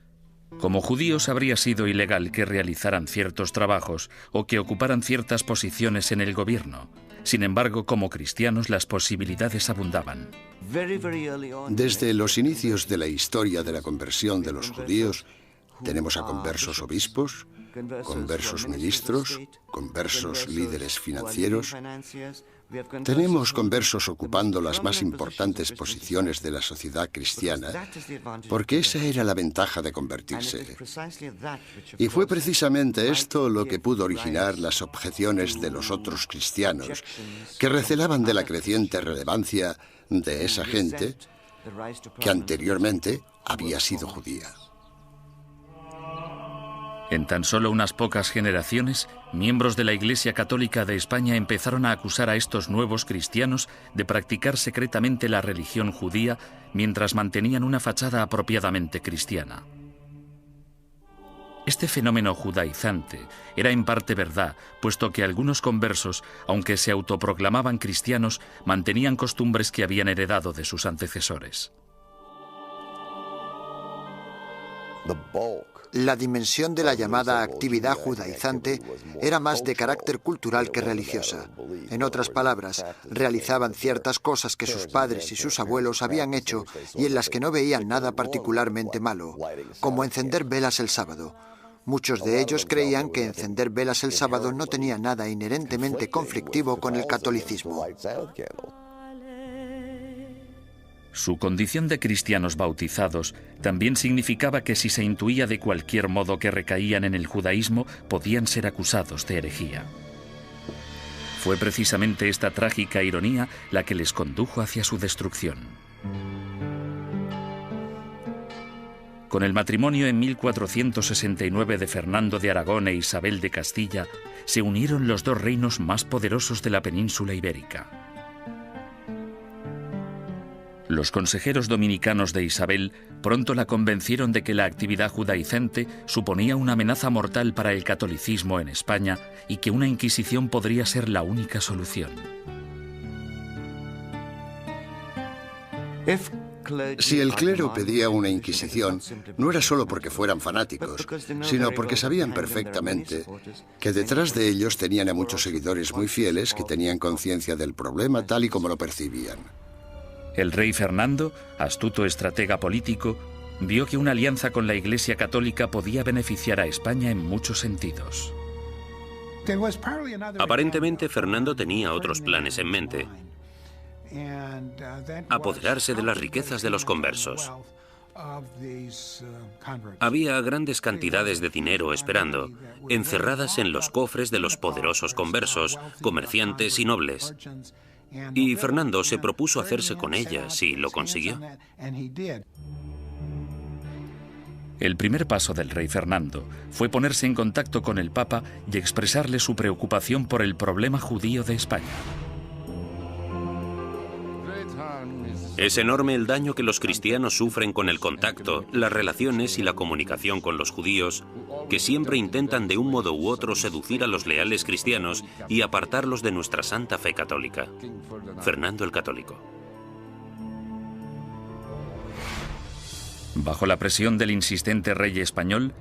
Como judíos habría sido ilegal que realizaran ciertos trabajos o que ocuparan ciertas posiciones en el gobierno. Sin embargo, como cristianos las posibilidades abundaban. Desde los inicios de la historia de la conversión de los judíos, tenemos a conversos obispos, conversos ministros, conversos líderes financieros. Tenemos conversos ocupando las más importantes posiciones de la sociedad cristiana, porque esa era la ventaja de convertirse. Y fue precisamente esto lo que pudo originar las objeciones de los otros cristianos, que recelaban de la creciente relevancia de esa gente que anteriormente había sido judía. En tan solo unas pocas generaciones, miembros de la Iglesia Católica de España empezaron a acusar a estos nuevos cristianos de practicar secretamente la religión judía mientras mantenían una fachada apropiadamente cristiana. Este fenómeno judaizante era en parte verdad, puesto que algunos conversos, aunque se autoproclamaban cristianos, mantenían costumbres que habían heredado de sus antecesores. La dimensión de la llamada actividad judaizante era más de carácter cultural que religiosa. En otras palabras, realizaban ciertas cosas que sus padres y sus abuelos habían hecho y en las que no veían nada particularmente malo, como encender velas el sábado. Muchos de ellos creían que encender velas el sábado no tenía nada inherentemente conflictivo con el catolicismo. Su condición de cristianos bautizados también significaba que si se intuía de cualquier modo que recaían en el judaísmo, podían ser acusados de herejía. Fue precisamente esta trágica ironía la que les condujo hacia su destrucción. Con el matrimonio en 1469 de Fernando de Aragón e Isabel de Castilla, se unieron los dos reinos más poderosos de la península ibérica. Los consejeros dominicanos de Isabel pronto la convencieron de que la actividad judaizante suponía una amenaza mortal para el catolicismo en España y que una Inquisición podría ser la única solución. Si el clero pedía una Inquisición, no era solo porque fueran fanáticos, sino porque sabían perfectamente que detrás de ellos tenían a muchos seguidores muy fieles que tenían conciencia del problema tal y como lo percibían. El rey Fernando, astuto estratega político, vio que una alianza con la Iglesia Católica podía beneficiar a España en muchos sentidos. Aparentemente, Fernando tenía otros planes en mente. Apoderarse de las riquezas de los conversos. Había grandes cantidades de dinero esperando, encerradas en los cofres de los poderosos conversos, comerciantes y nobles. Y Fernando se propuso hacerse con ellas y lo consiguió. El primer paso del rey Fernando fue ponerse en contacto con el Papa y expresarle su preocupación por el problema judío de España. Es enorme el daño que los cristianos sufren con el contacto, las relaciones y la comunicación con los judíos, que siempre intentan de un modo u otro seducir a los leales cristianos y apartarlos de nuestra santa fe católica. Fernando el Católico. Bajo la presión del insistente rey español,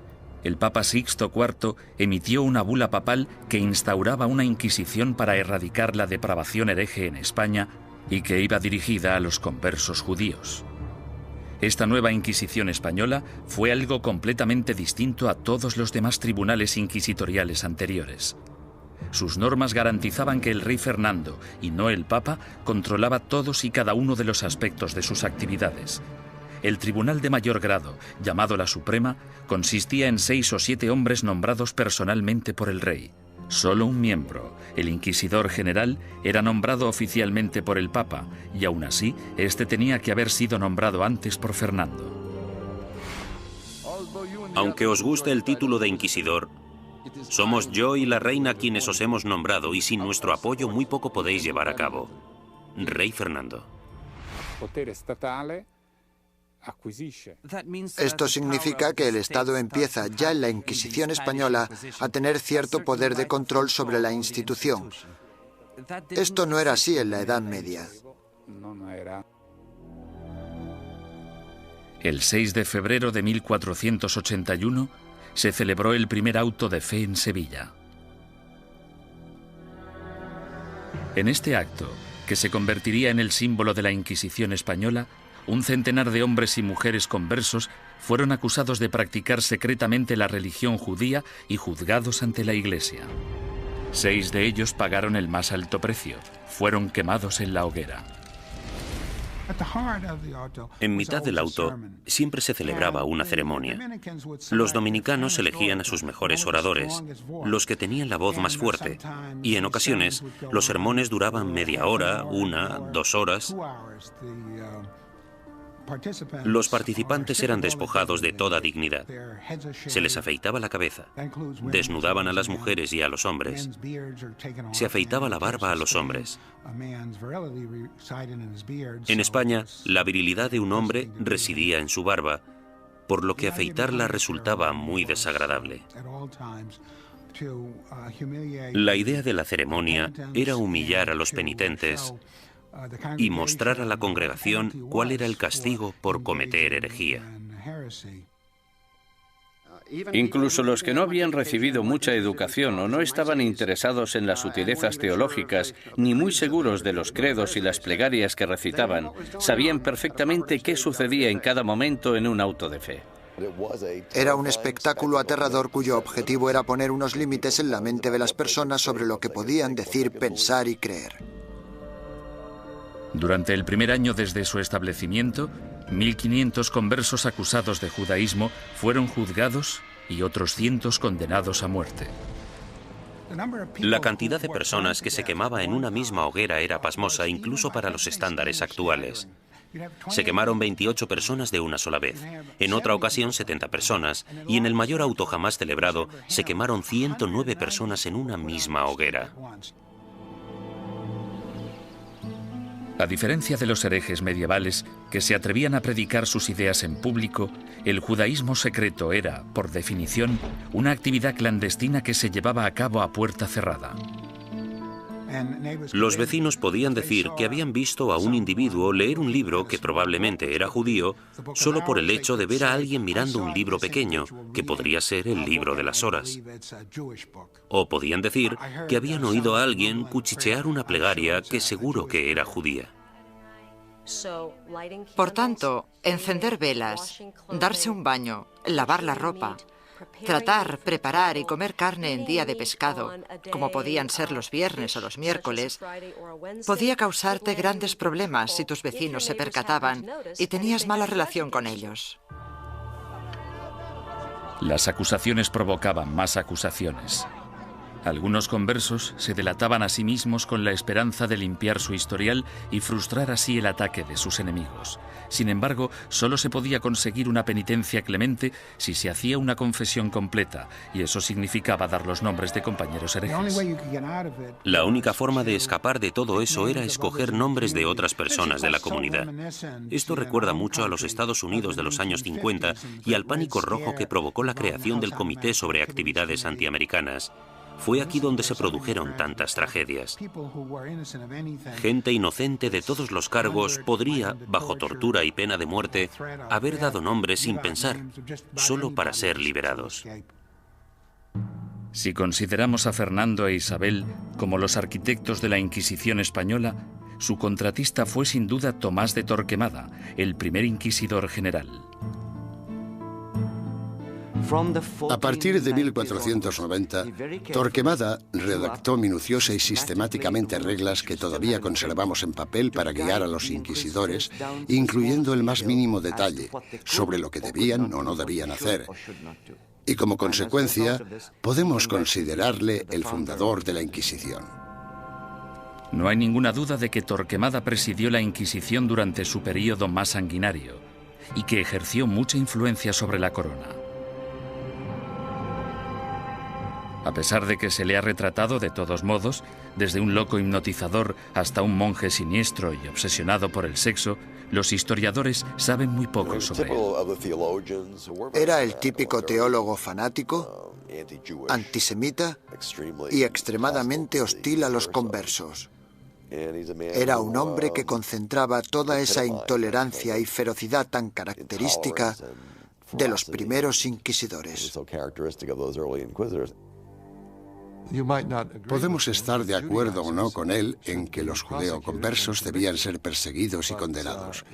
el Papa Sixto IV emitió una bula papal que instauraba una Inquisición para erradicar la depravación hereje en España y que iba dirigida a los conversos judíos. Esta nueva Inquisición española fue algo completamente distinto a todos los demás tribunales inquisitoriales anteriores. Sus normas garantizaban que el rey Fernando, y no el Papa, controlaba todos y cada uno de los aspectos de sus actividades. El tribunal de mayor grado, llamado la Suprema, consistía en 6 o 7 hombres nombrados personalmente por el rey. Solo un miembro, el inquisidor general, era nombrado oficialmente por el Papa, y aún así, este tenía que haber sido nombrado antes por Fernando. Aunque os guste el título de inquisidor, somos yo y la reina quienes os hemos nombrado, y sin nuestro apoyo muy poco podéis llevar a cabo. Rey Fernando. Esto significa que el Estado empieza ya en la Inquisición española a tener cierto poder de control sobre la institución. Esto no era así en la Edad Media. El 6 de febrero de 1481 se celebró el primer auto de fe en Sevilla. En este acto, que se convertiría en el símbolo de la Inquisición española, un centenar de hombres y mujeres conversos fueron acusados de practicar secretamente la religión judía y juzgados ante la Iglesia. 6 de ellos pagaron el más alto precio. Fueron quemados en la hoguera. En mitad del auto siempre se celebraba una ceremonia. Los dominicanos elegían a sus mejores oradores, los que tenían la voz más fuerte, y en ocasiones los sermones duraban media hora, 1, 2 horas. Los participantes eran despojados de toda dignidad. Se les afeitaba la cabeza, desnudaban a las mujeres y a los hombres, se afeitaba la barba a los hombres. En España, la virilidad de un hombre residía en su barba, por lo que afeitarla resultaba muy desagradable. La idea de la ceremonia era humillar a los penitentes y mostrar a la congregación cuál era el castigo por cometer herejía. Incluso los que no habían recibido mucha educación o no estaban interesados en las sutilezas teológicas, ni muy seguros de los credos y las plegarias que recitaban, sabían perfectamente qué sucedía en cada momento en un auto de fe. Era un espectáculo aterrador cuyo objetivo era poner unos límites en la mente de las personas sobre lo que podían decir, pensar y creer. Durante el primer año desde su establecimiento, 1.500 conversos acusados de judaísmo fueron juzgados y otros cientos condenados a muerte. La cantidad de personas que se quemaba en una misma hoguera era pasmosa incluso para los estándares actuales. Se quemaron 28 personas de una sola vez, en otra ocasión 70 personas, y en el mayor auto jamás celebrado se quemaron 109 personas en una misma hoguera. A diferencia de los herejes medievales que se atrevían a predicar sus ideas en público, el judaísmo secreto era, por definición, una actividad clandestina que se llevaba a cabo a puerta cerrada. Los vecinos podían decir que habían visto a un individuo leer un libro que probablemente era judío solo por el hecho de ver a alguien mirando un libro pequeño, que podría ser el libro de las horas. O podían decir que habían oído a alguien cuchichear una plegaria que seguro que era judía. Por tanto, encender velas, darse un baño, lavar la ropa, tratar, preparar y comer carne en día de pescado, como podían ser los viernes o los miércoles, podía causarte grandes problemas si tus vecinos se percataban y tenías mala relación con ellos. Las acusaciones provocaban más acusaciones. Algunos conversos se delataban a sí mismos con la esperanza de limpiar su historial y frustrar así el ataque de sus enemigos. Sin embargo, solo se podía conseguir una penitencia clemente si se hacía una confesión completa, y eso significaba dar los nombres de compañeros herejes. La única forma de escapar de todo eso era escoger nombres de otras personas de la comunidad. Esto recuerda mucho a los Estados Unidos de los años 50 y al pánico rojo que provocó la creación del Comité sobre Actividades Antiamericanas. Fue aquí donde se produjeron tantas tragedias. Gente inocente de todos los cargos podría, bajo tortura y pena de muerte, haber dado nombres sin pensar, solo para ser liberados. Si consideramos a Fernando e Isabel como los arquitectos de la Inquisición española, su contratista fue sin duda Tomás de Torquemada, el primer inquisidor general. A partir de 1490, Torquemada redactó minuciosa y sistemáticamente reglas que todavía conservamos en papel para guiar a los inquisidores, incluyendo el más mínimo detalle sobre lo que debían o no debían hacer. Y como consecuencia, podemos considerarle el fundador de la Inquisición. No hay ninguna duda de que Torquemada presidió la Inquisición durante su período más sanguinario y que ejerció mucha influencia sobre la corona. A pesar de que se le ha retratado de todos modos, desde un loco hipnotizador hasta un monje siniestro y obsesionado por el sexo, los historiadores saben muy poco sobre él. Era el típico teólogo fanático, antisemita y extremadamente hostil a los conversos. Era un hombre que concentraba toda esa intolerancia y ferocidad tan característica de los primeros inquisidores. Podemos estar de acuerdo o no con él en que los judeoconversos debían ser perseguidos y condenados.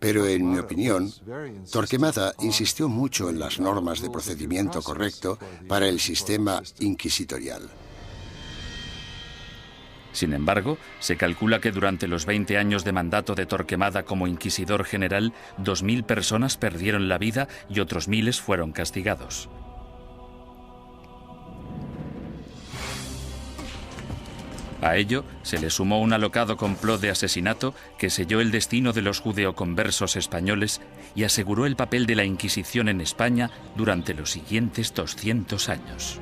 Pero en mi opinión, Torquemada insistió mucho en las normas de procedimiento correcto para el sistema inquisitorial. Sin embargo, se calcula que durante los 20 años de mandato de Torquemada como inquisidor general, 2.000 personas perdieron la vida y otros miles fueron castigados. A ello se le sumó un alocado complot de asesinato que selló el destino de los judeoconversos españoles y aseguró el papel de la Inquisición en España durante los siguientes 200 años.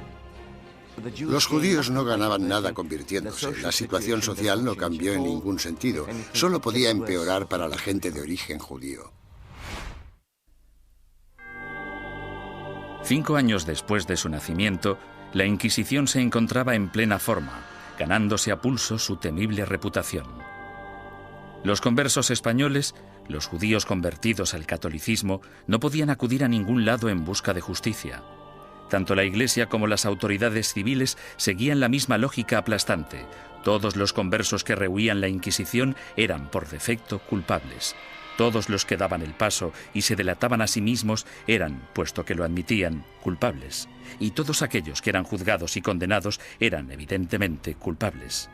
Los judíos no ganaban nada convirtiéndose. La situación social no cambió en ningún sentido. Solo podía empeorar para la gente de origen judío. 5 años después de su nacimiento, la Inquisición se encontraba en plena forma, ganándose a pulso su temible reputación. Los conversos españoles, los judíos convertidos al catolicismo, no podían acudir a ningún lado en busca de justicia. Tanto la Iglesia como las autoridades civiles seguían la misma lógica aplastante. Todos los conversos que rehuían la Inquisición eran, por defecto, culpables. Todos los que daban el paso y se delataban a sí mismos eran, puesto que lo admitían, culpables. Y todos aquellos que eran juzgados y condenados eran, evidentemente, culpables.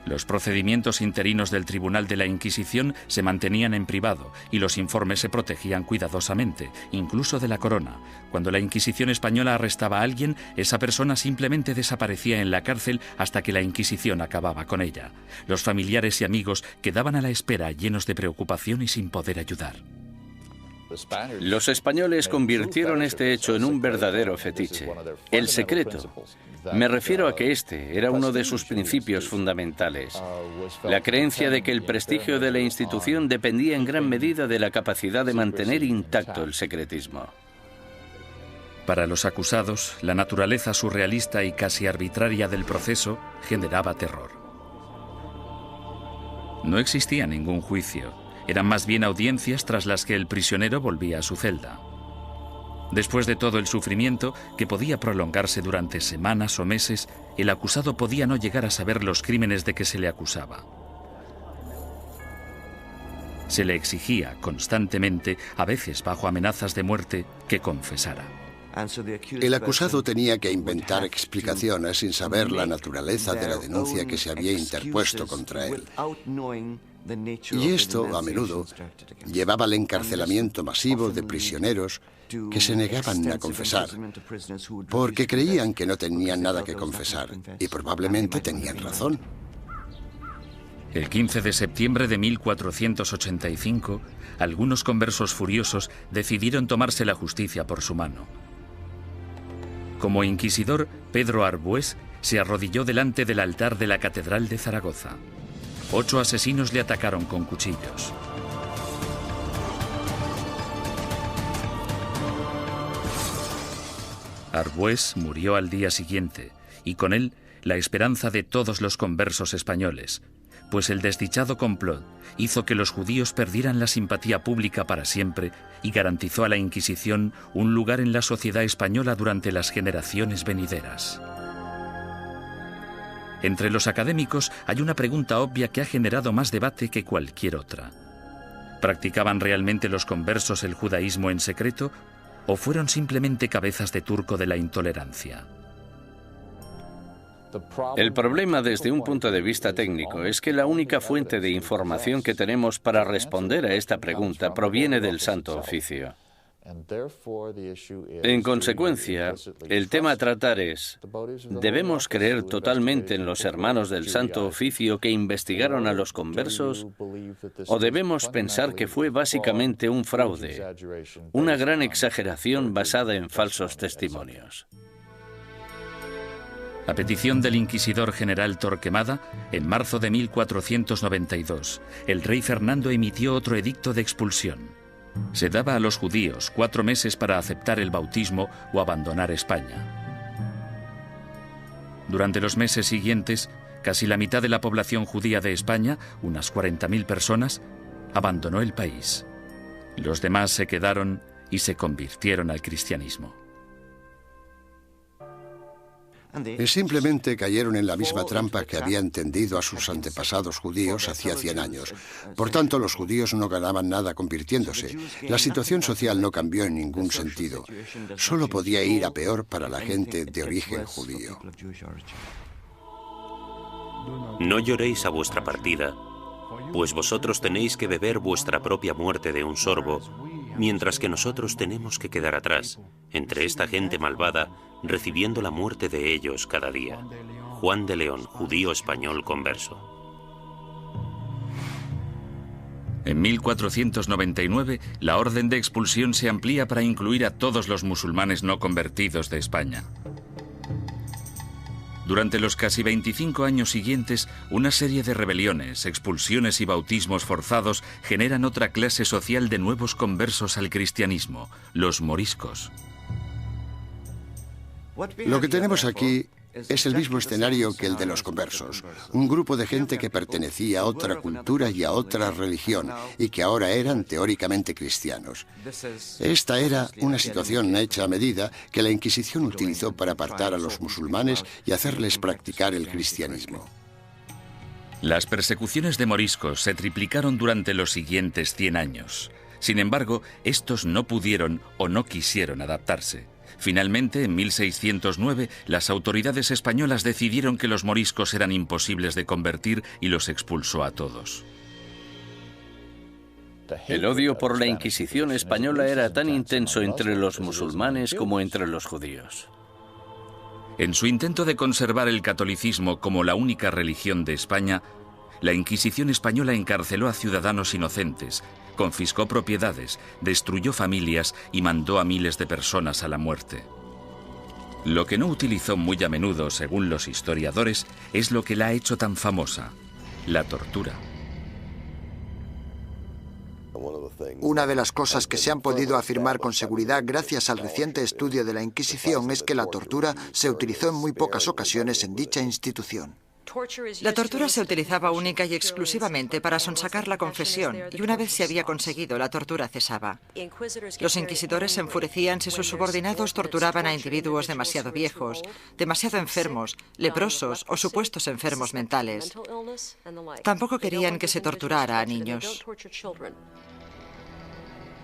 Los procedimientos interinos del Tribunal de la Inquisición se mantenían en privado y los informes se protegían cuidadosamente, incluso de la corona. Cuando la Inquisición española arrestaba a alguien, esa persona simplemente desaparecía en la cárcel hasta que la Inquisición acababa con ella. Los familiares y amigos quedaban a la espera, llenos de preocupación y sin poder ayudar. Los españoles convirtieron este hecho en un verdadero fetiche, el secreto. Me refiero a que este era uno de sus principios fundamentales, la creencia de que el prestigio de la institución dependía en gran medida de la capacidad de mantener intacto el secretismo. Para los acusados, la naturaleza surrealista y casi arbitraria del proceso generaba terror. No existía ningún juicio. Eran más bien audiencias tras las que el prisionero volvía a su celda. Después de todo el sufrimiento, que podía prolongarse durante semanas o meses, el acusado podía no llegar a saber los crímenes de que se le acusaba. Se le exigía constantemente, a veces bajo amenazas de muerte, que confesara. El acusado tenía que inventar explicaciones sin saber la naturaleza de la denuncia que se había interpuesto contra él. Y esto, a menudo, llevaba al encarcelamiento masivo de prisioneros que se negaban a confesar, porque creían que no tenían nada que confesar, y probablemente tenían razón. El 15 de septiembre de 1485, algunos conversos furiosos decidieron tomarse la justicia por su mano. Como inquisidor, Pedro Arbués se arrodilló delante del altar de la Catedral de Zaragoza. 8 asesinos le atacaron con cuchillos. Arbués murió al día siguiente, y con él la esperanza de todos los conversos españoles, pues el desdichado complot hizo que los judíos perdieran la simpatía pública para siempre y garantizó a la Inquisición un lugar en la sociedad española durante las generaciones venideras. Entre los académicos hay una pregunta obvia que ha generado más debate que cualquier otra. ¿Practicaban realmente los conversos el judaísmo en secreto o fueron simplemente cabezas de turco de la intolerancia? El problema desde un punto de vista técnico es que la única fuente de información que tenemos para responder a esta pregunta proviene del Santo Oficio. En consecuencia, el tema a tratar es, ¿debemos creer totalmente en los hermanos del Santo Oficio que investigaron a los conversos? ¿O debemos pensar que fue básicamente un fraude, una gran exageración basada en falsos testimonios? A petición del inquisidor general Torquemada, en marzo de 1492, el rey Fernando emitió otro edicto de expulsión. Se daba a los judíos 4 meses para aceptar el bautismo o abandonar España. Durante los meses siguientes, casi la mitad de la población judía de España, unas 40.000 personas, abandonó el país. Los demás se quedaron y se convirtieron al cristianismo. Simplemente cayeron en la misma trampa que habían tendido a sus antepasados judíos hacía 100 años. Por tanto, los judíos no ganaban nada convirtiéndose. La situación social no cambió en ningún sentido. Solo podía ir a peor para la gente de origen judío. No lloréis a vuestra partida, pues vosotros tenéis que beber vuestra propia muerte de un sorbo, mientras que nosotros tenemos que quedar atrás, entre esta gente malvada, recibiendo la muerte de ellos cada día. Juan de León, judío español converso. En 1499, la orden de expulsión se amplía para incluir a todos los musulmanes no convertidos de España. Durante los casi 25 años siguientes, una serie de rebeliones, expulsiones y bautismos forzados generan otra clase social de nuevos conversos al cristianismo, los moriscos. Lo que tenemos aquí es el mismo escenario que el de los conversos. Un grupo de gente que pertenecía a otra cultura y a otra religión y que ahora eran teóricamente cristianos. Esta era una situación hecha a medida que la Inquisición utilizó para apartar a los musulmanes y hacerles practicar el cristianismo. Las persecuciones de moriscos se triplicaron durante los siguientes 100 años. Sin embargo, estos no pudieron o no quisieron adaptarse. Finalmente, en 1609, las autoridades españolas decidieron que los moriscos eran imposibles de convertir y los expulsó a todos. El odio por la Inquisición española era tan intenso entre los musulmanes como entre los judíos. En su intento de conservar el catolicismo como la única religión de España, la Inquisición española encarceló a ciudadanos inocentes, confiscó propiedades, destruyó familias y mandó a miles de personas a la muerte. Lo que no utilizó muy a menudo, según los historiadores, es lo que la ha hecho tan famosa: la tortura. Una de las cosas que se han podido afirmar con seguridad gracias al reciente estudio de la Inquisición es que la tortura se utilizó en muy pocas ocasiones en dicha institución. La tortura se utilizaba única y exclusivamente para sonsacar la confesión, y una vez se había conseguido, la tortura cesaba. Los inquisidores se enfurecían si sus subordinados torturaban a individuos demasiado viejos, demasiado enfermos, leprosos o supuestos enfermos mentales. Tampoco querían que se torturara a niños.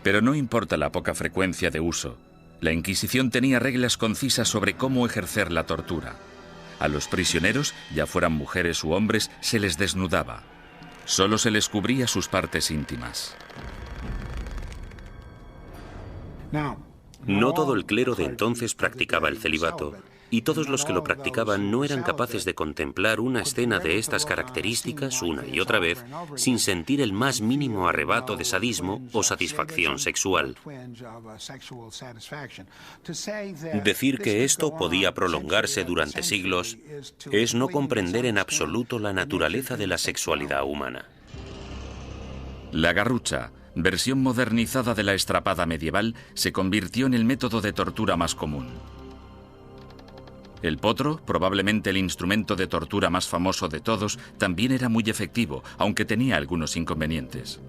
Pero no importa la poca frecuencia de uso, la Inquisición tenía reglas concisas sobre cómo ejercer la tortura. A los prisioneros, ya fueran mujeres u hombres, se les desnudaba. Solo se les cubría sus partes íntimas. No todo el clero de entonces practicaba el celibato, y todos los que lo practicaban no eran capaces de contemplar una escena de estas características una y otra vez sin sentir el más mínimo arrebato de sadismo o satisfacción sexual. Decir que esto podía prolongarse durante siglos es no comprender en absoluto la naturaleza de la sexualidad humana. La garrucha, versión modernizada de la estrapada medieval, se convirtió en el método de tortura más común. El potro, probablemente el instrumento de tortura más famoso de todos, también era muy efectivo, aunque tenía algunos inconvenientes.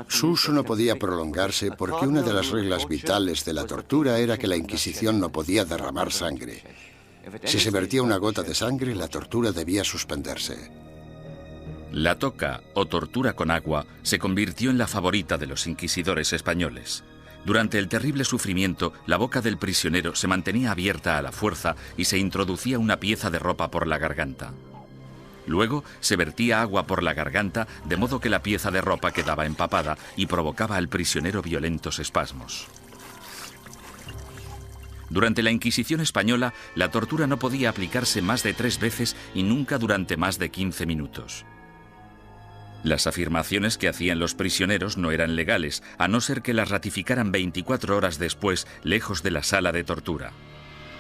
Su uso no podía prolongarse porque una de las reglas vitales de la tortura era que la Inquisición no podía derramar sangre. Si se vertía una gota de sangre, la tortura debía suspenderse. La toca, o tortura con agua, se convirtió en la favorita de los inquisidores españoles. Durante el terrible sufrimiento, la boca del prisionero se mantenía abierta a la fuerza y se introducía una pieza de ropa por la garganta. Luego se vertía agua por la garganta, de modo que la pieza de ropa quedaba empapada y provocaba al prisionero violentos espasmos. Durante la Inquisición española, la tortura no podía aplicarse más de 3 veces y nunca durante más de 15 minutos. Las afirmaciones que hacían los prisioneros no eran legales, a no ser que las ratificaran 24 horas después, lejos de la sala de tortura.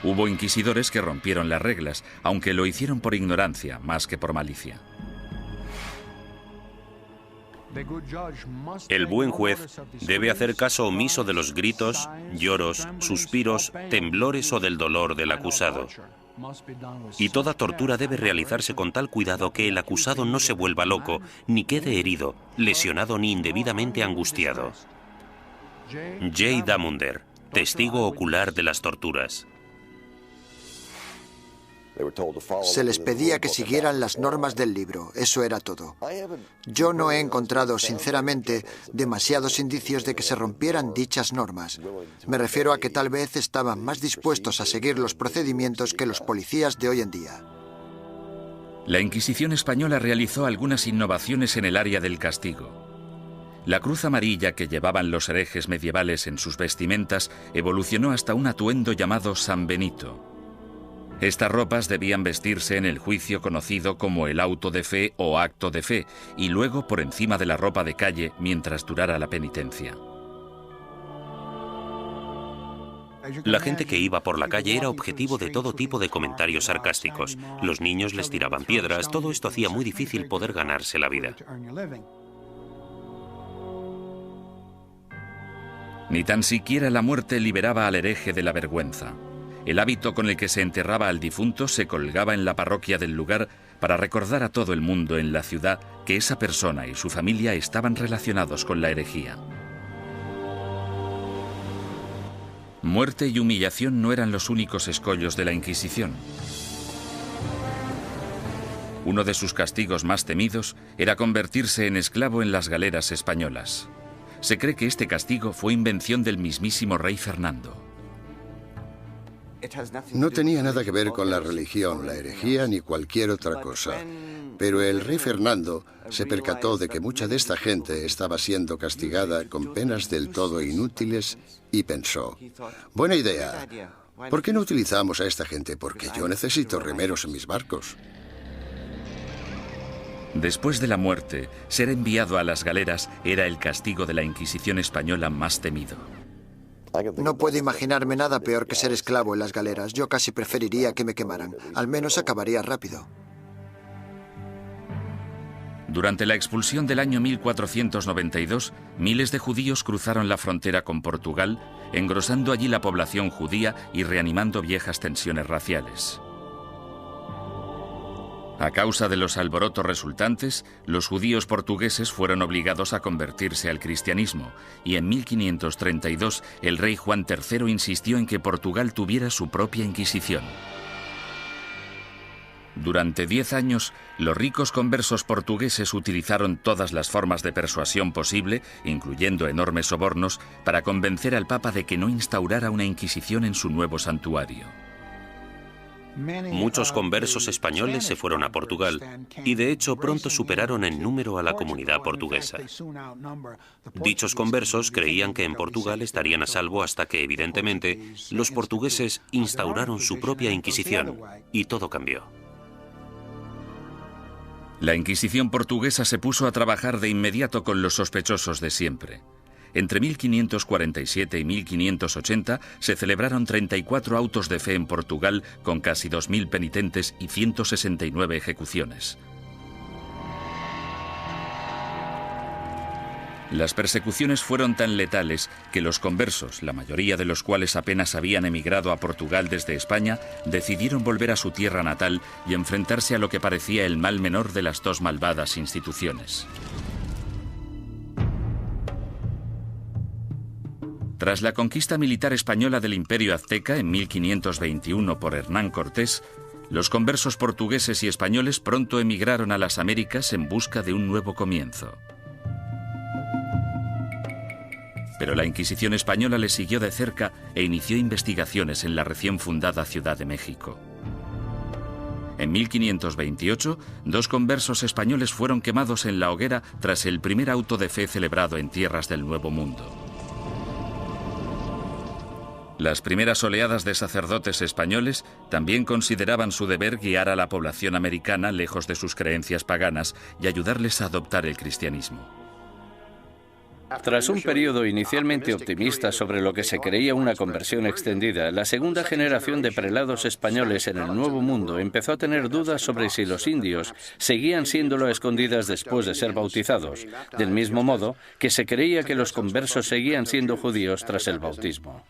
Hubo inquisidores que rompieron las reglas, aunque lo hicieron por ignorancia, más que por malicia. El buen juez debe hacer caso omiso de los gritos, lloros, suspiros, temblores o del dolor del acusado. Y toda tortura debe realizarse con tal cuidado que el acusado no se vuelva loco, ni quede herido, lesionado ni indebidamente angustiado. J. Damunder, testigo ocular de las torturas. Se les pedía que siguieran las normas del libro, eso era todo. Yo no he encontrado, sinceramente, demasiados indicios de que se rompieran dichas normas. Me refiero a que tal vez estaban más dispuestos a seguir los procedimientos que los policías de hoy en día. La Inquisición española realizó algunas innovaciones en el área del castigo. La cruz amarilla que llevaban los herejes medievales en sus vestimentas evolucionó hasta un atuendo llamado San Benito. Estas ropas debían vestirse en el juicio conocido como el auto de fe o acto de fe, y luego por encima de la ropa de calle mientras durara la penitencia. La gente que iba por la calle era objetivo de todo tipo de comentarios sarcásticos. Los niños les tiraban piedras, todo esto hacía muy difícil poder ganarse la vida. Ni tan siquiera la muerte liberaba al hereje de la vergüenza. El hábito con el que se enterraba al difunto se colgaba en la parroquia del lugar para recordar a todo el mundo en la ciudad que esa persona y su familia estaban relacionados con la herejía. Muerte y humillación no eran los únicos escollos de la Inquisición. Uno de sus castigos más temidos era convertirse en esclavo en las galeras españolas. Se cree que este castigo fue invención del mismísimo rey Fernando. No tenía nada que ver con la religión, la herejía ni cualquier otra cosa. Pero el rey Fernando se percató de que mucha de esta gente estaba siendo castigada con penas del todo inútiles y pensó, buena idea, ¿por qué no utilizamos a esta gente? Porque yo necesito remeros en mis barcos. Después de la muerte, ser enviado a las galeras era el castigo de la Inquisición española más temido. No puedo imaginarme nada peor que ser esclavo en las galeras. Yo casi preferiría que me quemaran. Al menos acabaría rápido. Durante la expulsión del año 1492, miles de judíos cruzaron la frontera con Portugal, engrosando allí la población judía y reanimando viejas tensiones raciales. A causa de los alborotos resultantes, los judíos portugueses fueron obligados a convertirse al cristianismo y en 1532 el rey Juan III insistió en que Portugal tuviera su propia Inquisición. Durante 10 años, los ricos conversos portugueses utilizaron todas las formas de persuasión posible, incluyendo enormes sobornos, para convencer al Papa de que no instaurara una Inquisición en su nuevo santuario. Muchos conversos españoles se fueron a Portugal y de hecho pronto superaron en número a la comunidad portuguesa. Dichos conversos creían que en Portugal estarían a salvo hasta que, evidentemente, los portugueses instauraron su propia Inquisición y todo cambió. La Inquisición portuguesa se puso a trabajar de inmediato con los sospechosos de siempre. Entre 1547 y 1580 se celebraron 34 autos de fe en Portugal con casi 2000 penitentes y 169 ejecuciones. Las persecuciones fueron tan letales que los conversos, la mayoría de los cuales apenas habían emigrado a Portugal desde España, decidieron volver a su tierra natal y enfrentarse a lo que parecía el mal menor de las dos malvadas instituciones. Tras la conquista militar española del Imperio Azteca en 1521 por Hernán Cortés, los conversos portugueses y españoles pronto emigraron a las Américas en busca de un nuevo comienzo. Pero la Inquisición española les siguió de cerca e inició investigaciones en la recién fundada Ciudad de México. En 1528, 2 conversos españoles fueron quemados en la hoguera tras el primer auto de fe celebrado en tierras del Nuevo Mundo. Las primeras oleadas de sacerdotes españoles también consideraban su deber guiar a la población americana lejos de sus creencias paganas y ayudarles a adoptar el cristianismo. Tras un periodo inicialmente optimista sobre lo que se creía una conversión extendida, la segunda generación de prelados españoles en el Nuevo Mundo empezó a tener dudas sobre si los indios seguían siéndolo a escondidas después de ser bautizados, del mismo modo que se creía que los conversos seguían siendo judíos tras el bautismo.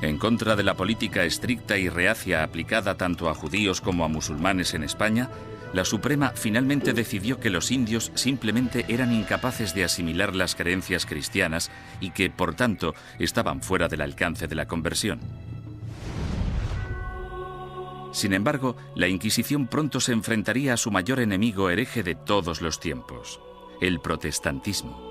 En contra de la política estricta y reacia aplicada tanto a judíos como a musulmanes en España, la Suprema finalmente decidió que los indios simplemente eran incapaces de asimilar las creencias cristianas y que, por tanto, estaban fuera del alcance de la conversión. Sin embargo, la Inquisición pronto se enfrentaría a su mayor enemigo hereje de todos los tiempos, el protestantismo.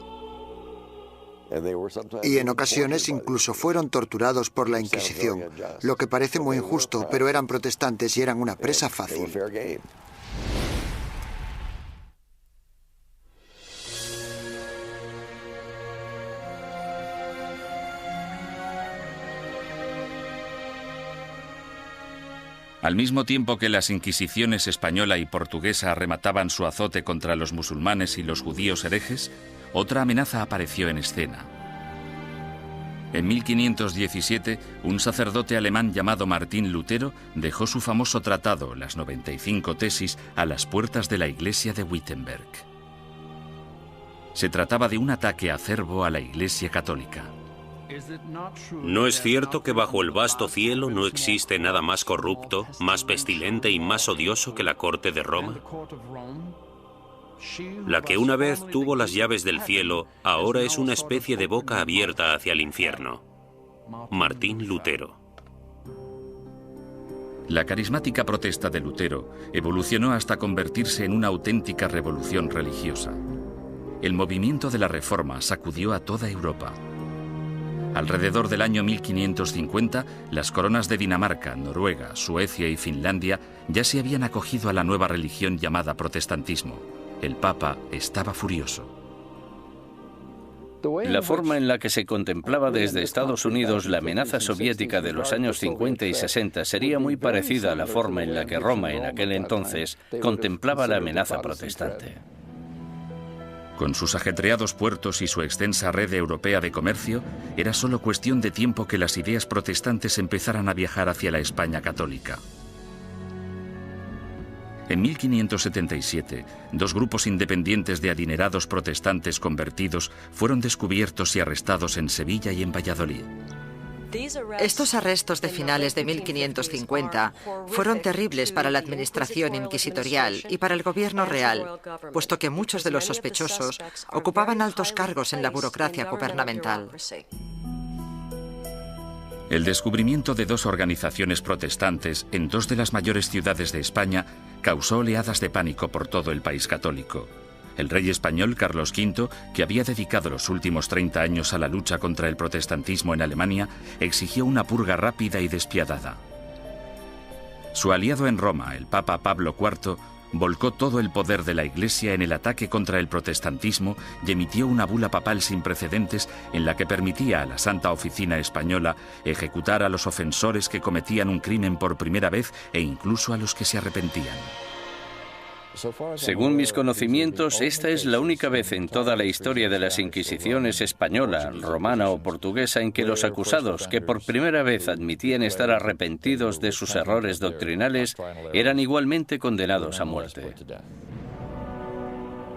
Y en ocasiones incluso fueron torturados por la Inquisición, lo que parece muy injusto, pero eran protestantes y eran una presa fácil. Al mismo tiempo que las inquisiciones española y portuguesa remataban su azote contra los musulmanes y los judíos herejes, otra amenaza apareció en escena. En 1517, un sacerdote alemán llamado Martín Lutero dejó su famoso tratado, las 95 tesis, a las puertas de la iglesia de Wittenberg. Se trataba de un ataque acerbo a la Iglesia católica. ¿No es cierto que bajo el vasto cielo no existe nada más corrupto, más pestilente y más odioso que la corte de Roma? La que una vez tuvo las llaves del cielo, ahora es una especie de boca abierta hacia el infierno. Martín Lutero. La carismática protesta de Lutero evolucionó hasta convertirse en una auténtica revolución religiosa. El movimiento de la Reforma sacudió a toda Europa. Alrededor del año 1550, las coronas de Dinamarca, Noruega, Suecia y Finlandia ya se habían acogido a la nueva religión llamada protestantismo. El Papa estaba furioso. La forma en la que se contemplaba desde Estados Unidos la amenaza soviética de los años 50 y 60 sería muy parecida a la forma en la que Roma en aquel entonces contemplaba la amenaza protestante. Con sus ajetreados puertos y su extensa red europea de comercio, era solo cuestión de tiempo que las ideas protestantes empezaran a viajar hacia la España católica. En 1577, dos grupos independientes de adinerados protestantes convertidos fueron descubiertos y arrestados en Sevilla y en Valladolid. Estos arrestos de finales de 1550 fueron terribles para la administración inquisitorial y para el gobierno real, puesto que muchos de los sospechosos ocupaban altos cargos en la burocracia gubernamental. El descubrimiento de dos organizaciones protestantes en dos de las mayores ciudades de España causó oleadas de pánico por todo el país católico. El rey español Carlos V, que había dedicado los últimos 30 años a la lucha contra el protestantismo en Alemania, exigió una purga rápida y despiadada. Su aliado en Roma, el Papa Pablo IV, volcó todo el poder de la Iglesia en el ataque contra el protestantismo y emitió una bula papal sin precedentes en la que permitía a la Santa Oficina Española ejecutar a los ofensores que cometían un crimen por primera vez e incluso a los que se arrepentían. Según mis conocimientos, esta es la única vez en toda la historia de las Inquisiciones española, romana o portuguesa en que los acusados, que por primera vez admitían estar arrepentidos de sus errores doctrinales, eran igualmente condenados a muerte.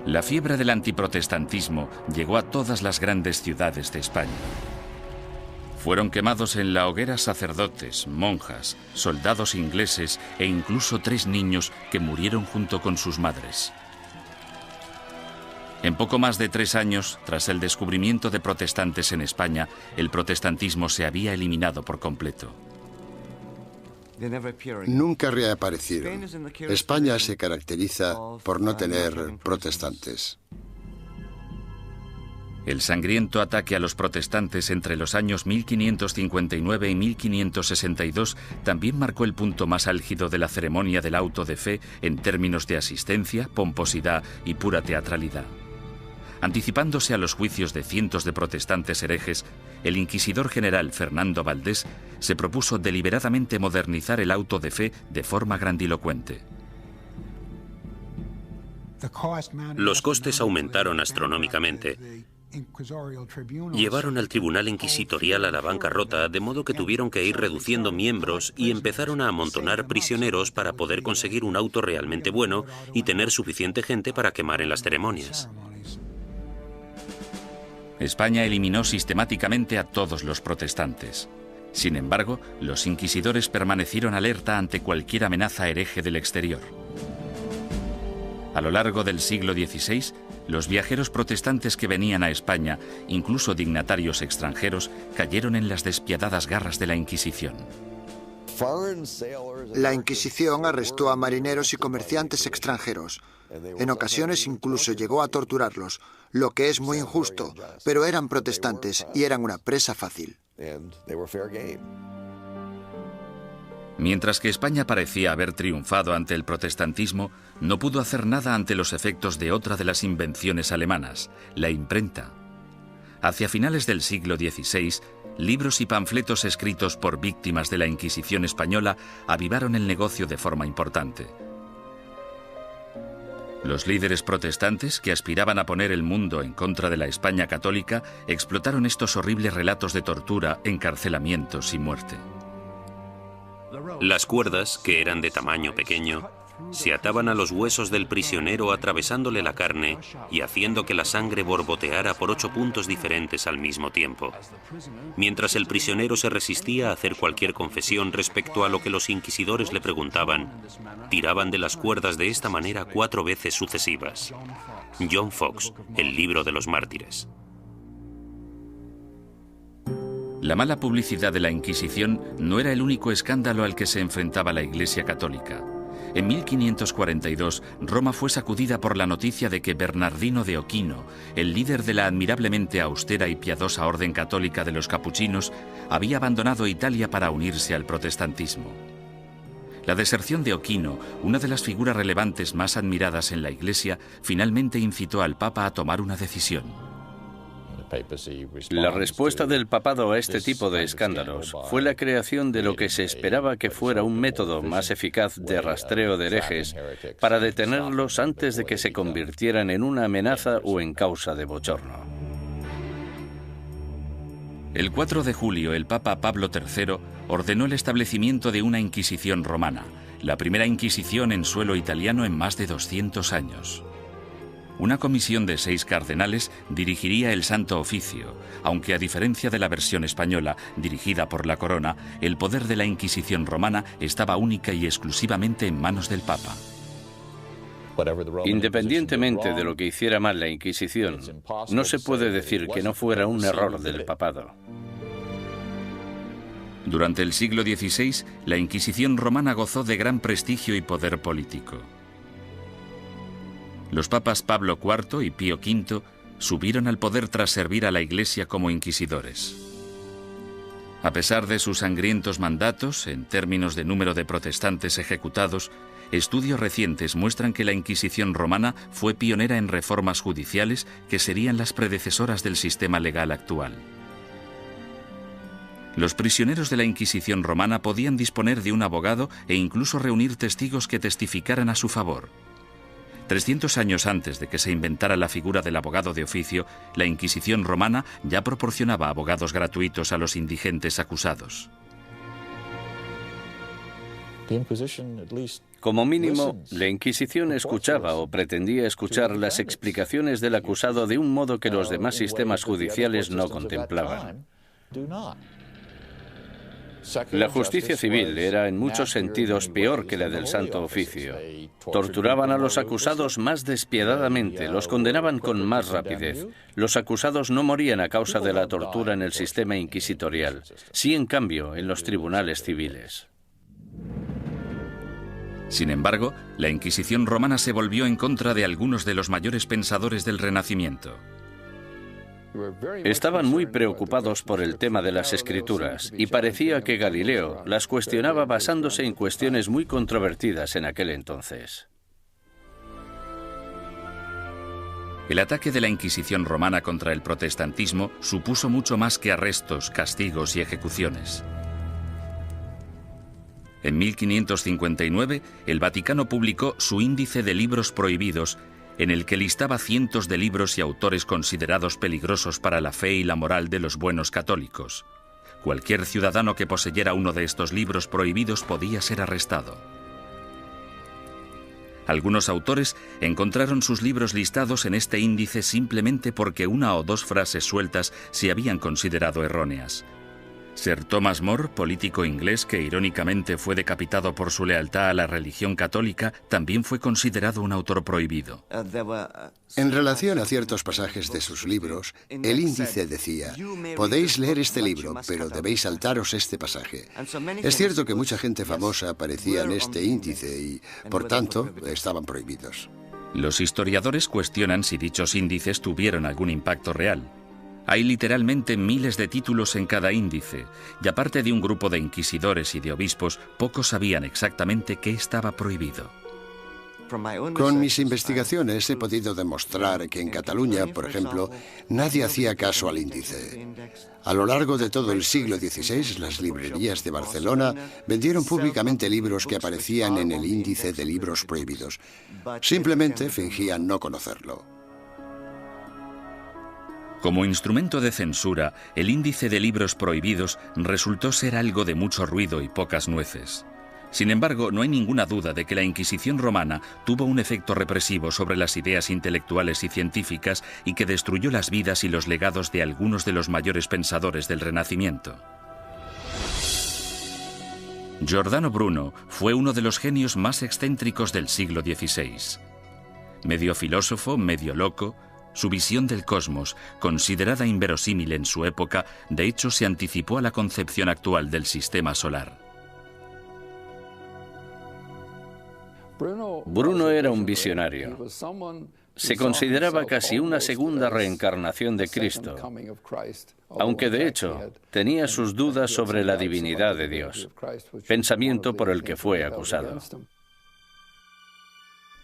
La fiebre del antiprotestantismo llegó a todas las grandes ciudades de España. Fueron quemados en la hoguera sacerdotes, monjas, soldados ingleses e incluso 3 niños que murieron junto con sus madres. En poco más de 3 años, tras el descubrimiento de protestantes en España, el protestantismo se había eliminado por completo. Nunca reaparecieron. España se caracteriza por no tener protestantes. El sangriento ataque a los protestantes entre los años 1559 y 1562 también marcó el punto más álgido de la ceremonia del auto de fe en términos de asistencia, pomposidad y pura teatralidad. Anticipándose a los juicios de cientos de protestantes herejes, el inquisidor general Fernando Valdés se propuso deliberadamente modernizar el auto de fe de forma grandilocuente. Los costes aumentaron astronómicamente. Llevaron al tribunal inquisitorial a la bancarrota, de modo que tuvieron que ir reduciendo miembros y empezaron a amontonar prisioneros para poder conseguir un auto realmente bueno y tener suficiente gente para quemar en las ceremonias. España eliminó sistemáticamente a todos los protestantes. Sin embargo, los inquisidores permanecieron alerta ante cualquier amenaza hereje del exterior. A lo largo del siglo XVI, los viajeros protestantes que venían a España, incluso dignatarios extranjeros, cayeron en las despiadadas garras de la Inquisición. La Inquisición arrestó a marineros y comerciantes extranjeros. En ocasiones incluso llegó a torturarlos, lo que es muy injusto, pero eran protestantes y eran una presa fácil. Mientras que España parecía haber triunfado ante el protestantismo, no pudo hacer nada ante los efectos de otra de las invenciones alemanas, la imprenta. Hacia finales del siglo XVI, libros y panfletos escritos por víctimas de la Inquisición española avivaron el negocio de forma importante. Los líderes protestantes, que aspiraban a poner el mundo en contra de la España católica, explotaron estos horribles relatos de tortura, encarcelamientos y muerte. Las cuerdas, que eran de tamaño pequeño, se ataban a los huesos del prisionero atravesándole la carne y haciendo que la sangre borboteara por 8 puntos diferentes al mismo tiempo. Mientras el prisionero se resistía a hacer cualquier confesión respecto a lo que los inquisidores le preguntaban, tiraban de las cuerdas de esta manera 4 veces sucesivas. John Foxe, El libro de los mártires. La mala publicidad de la Inquisición no era el único escándalo al que se enfrentaba la Iglesia católica. En 1542, Roma fue sacudida por la noticia de que Bernardino de Ochino, el líder de la admirablemente austera y piadosa orden católica de los capuchinos, había abandonado Italia para unirse al protestantismo. La deserción de Ochino, una de las figuras relevantes más admiradas en la Iglesia, finalmente incitó al Papa a tomar una decisión. La respuesta del papado a este tipo de escándalos fue la creación de lo que se esperaba que fuera un método más eficaz de rastreo de herejes para detenerlos antes de que se convirtieran en una amenaza o en causa de bochorno. El 4 de julio, el Papa Pablo III ordenó el establecimiento de una Inquisición romana, la primera Inquisición en suelo italiano en más de 200 años. Una comisión de 6 cardenales dirigiría el Santo Oficio, aunque a diferencia de la versión española, dirigida por la Corona, el poder de la Inquisición romana estaba única y exclusivamente en manos del Papa. Independientemente de lo que hiciera mal la Inquisición, no se puede decir que no fuera un error del papado. Durante el siglo XVI, la Inquisición romana gozó de gran prestigio y poder político. Los papas Pablo IV y Pío V subieron al poder tras servir a la Iglesia como inquisidores. A pesar de sus sangrientos mandatos, en términos de número de protestantes ejecutados, estudios recientes muestran que la Inquisición romana fue pionera en reformas judiciales que serían las predecesoras del sistema legal actual. Los prisioneros de la Inquisición romana podían disponer de un abogado e incluso reunir testigos que testificaran a su favor. 300 años antes de que se inventara la figura del abogado de oficio, la Inquisición romana ya proporcionaba abogados gratuitos a los indigentes acusados. Como mínimo, la Inquisición escuchaba o pretendía escuchar las explicaciones del acusado de un modo que los demás sistemas judiciales no contemplaban. La justicia civil era en muchos sentidos peor que la del Santo Oficio. Torturaban a los acusados más despiadadamente, los condenaban con más rapidez. Los acusados no morían a causa de la tortura en el sistema inquisitorial, sí en cambio en los tribunales civiles. Sin embargo, la Inquisición romana se volvió en contra de algunos de los mayores pensadores del Renacimiento. Estaban muy preocupados por el tema de las escrituras y parecía que Galileo las cuestionaba basándose en cuestiones muy controvertidas en aquel entonces. El ataque de la Inquisición romana contra el protestantismo supuso mucho más que arrestos, castigos y ejecuciones. En 1559, el Vaticano publicó su Índice de Libros Prohibidos, en el que listaba cientos de libros y autores considerados peligrosos para la fe y la moral de los buenos católicos. Cualquier ciudadano que poseyera uno de estos libros prohibidos podía ser arrestado. Algunos autores encontraron sus libros listados en este índice simplemente porque una o dos frases sueltas se habían considerado erróneas. Sir Thomas More, político inglés que irónicamente fue decapitado por su lealtad a la religión católica, también fue considerado un autor prohibido. En relación a ciertos pasajes de sus libros, el índice decía: podéis leer este libro, pero debéis saltaros este pasaje. Es cierto que mucha gente famosa aparecía en este índice y, por tanto, estaban prohibidos. Los historiadores cuestionan si dichos índices tuvieron algún impacto real. Hay literalmente miles de títulos en cada índice, y aparte de un grupo de inquisidores y de obispos, pocos sabían exactamente qué estaba prohibido. Con mis investigaciones he podido demostrar que en Cataluña, por ejemplo, nadie hacía caso al índice. A lo largo de todo el siglo XVI, las librerías de Barcelona vendieron públicamente libros que aparecían en el índice de libros prohibidos. Simplemente fingían no conocerlo. Como instrumento de censura, el índice de libros prohibidos resultó ser algo de mucho ruido y pocas nueces. Sin embargo, no hay ninguna duda de que la Inquisición romana tuvo un efecto represivo sobre las ideas intelectuales y científicas y que destruyó las vidas y los legados de algunos de los mayores pensadores del Renacimiento. Giordano Bruno fue uno de los genios más excéntricos del siglo XVI. Medio filósofo, medio loco, su visión del cosmos, considerada inverosímil en su época, de hecho se anticipó a la concepción actual del sistema solar. Bruno era un visionario. Se consideraba casi una segunda reencarnación de Cristo, aunque de hecho tenía sus dudas sobre la divinidad de Dios, pensamiento por el que fue acusado.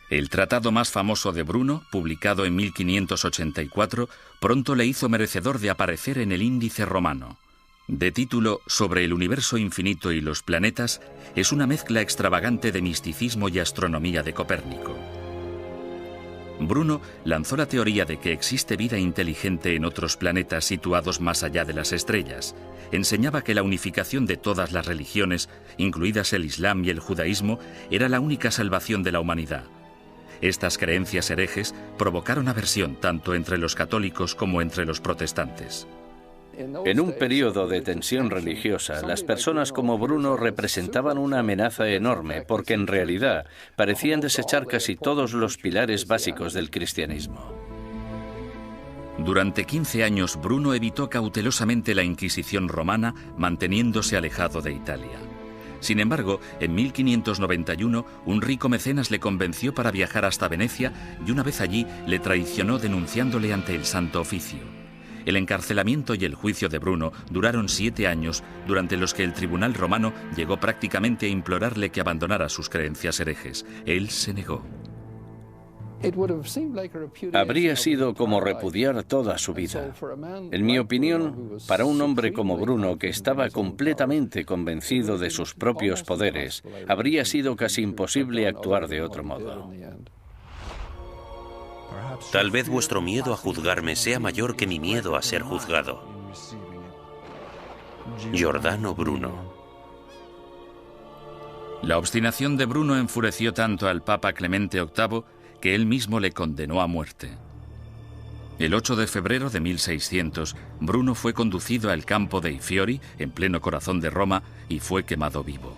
El tratado más famoso de Bruno, publicado en 1584, pronto le hizo merecedor de aparecer en el Índice romano. De título Sobre el universo infinito y los planetas, es una mezcla extravagante de misticismo y astronomía de Copérnico. Bruno lanzó la teoría de que existe vida inteligente en otros planetas situados más allá de las estrellas. Enseñaba que la unificación de todas las religiones, incluidas el Islam y el judaísmo, era la única salvación de la humanidad. Estas creencias herejes provocaron aversión tanto entre los católicos como entre los protestantes. En un periodo de tensión religiosa, las personas como Bruno representaban una amenaza enorme porque en realidad parecían desechar casi todos los pilares básicos del cristianismo. Durante 15 años, Bruno evitó cautelosamente la Inquisición romana, manteniéndose alejado de Italia. Sin embargo, en 1591, un rico mecenas le convenció para viajar hasta Venecia y una vez allí le traicionó denunciándole ante el Santo Oficio. El encarcelamiento y el juicio de Bruno duraron 7 años, durante los que el tribunal romano llegó prácticamente a implorarle que abandonara sus creencias herejes. Él se negó. Habría sido como repudiar toda su vida. En mi opinión, para un hombre como Bruno, que estaba completamente convencido de sus propios poderes, habría sido casi imposible actuar de otro modo. Tal vez vuestro miedo a juzgarme sea mayor que mi miedo a ser juzgado. Giordano Bruno. La obstinación de Bruno enfureció tanto al Papa Clemente VIII que él mismo le condenó a muerte. El 8 de febrero de 1600, Bruno fue conducido al campo dei Fiori, en pleno corazón de Roma, y fue quemado vivo.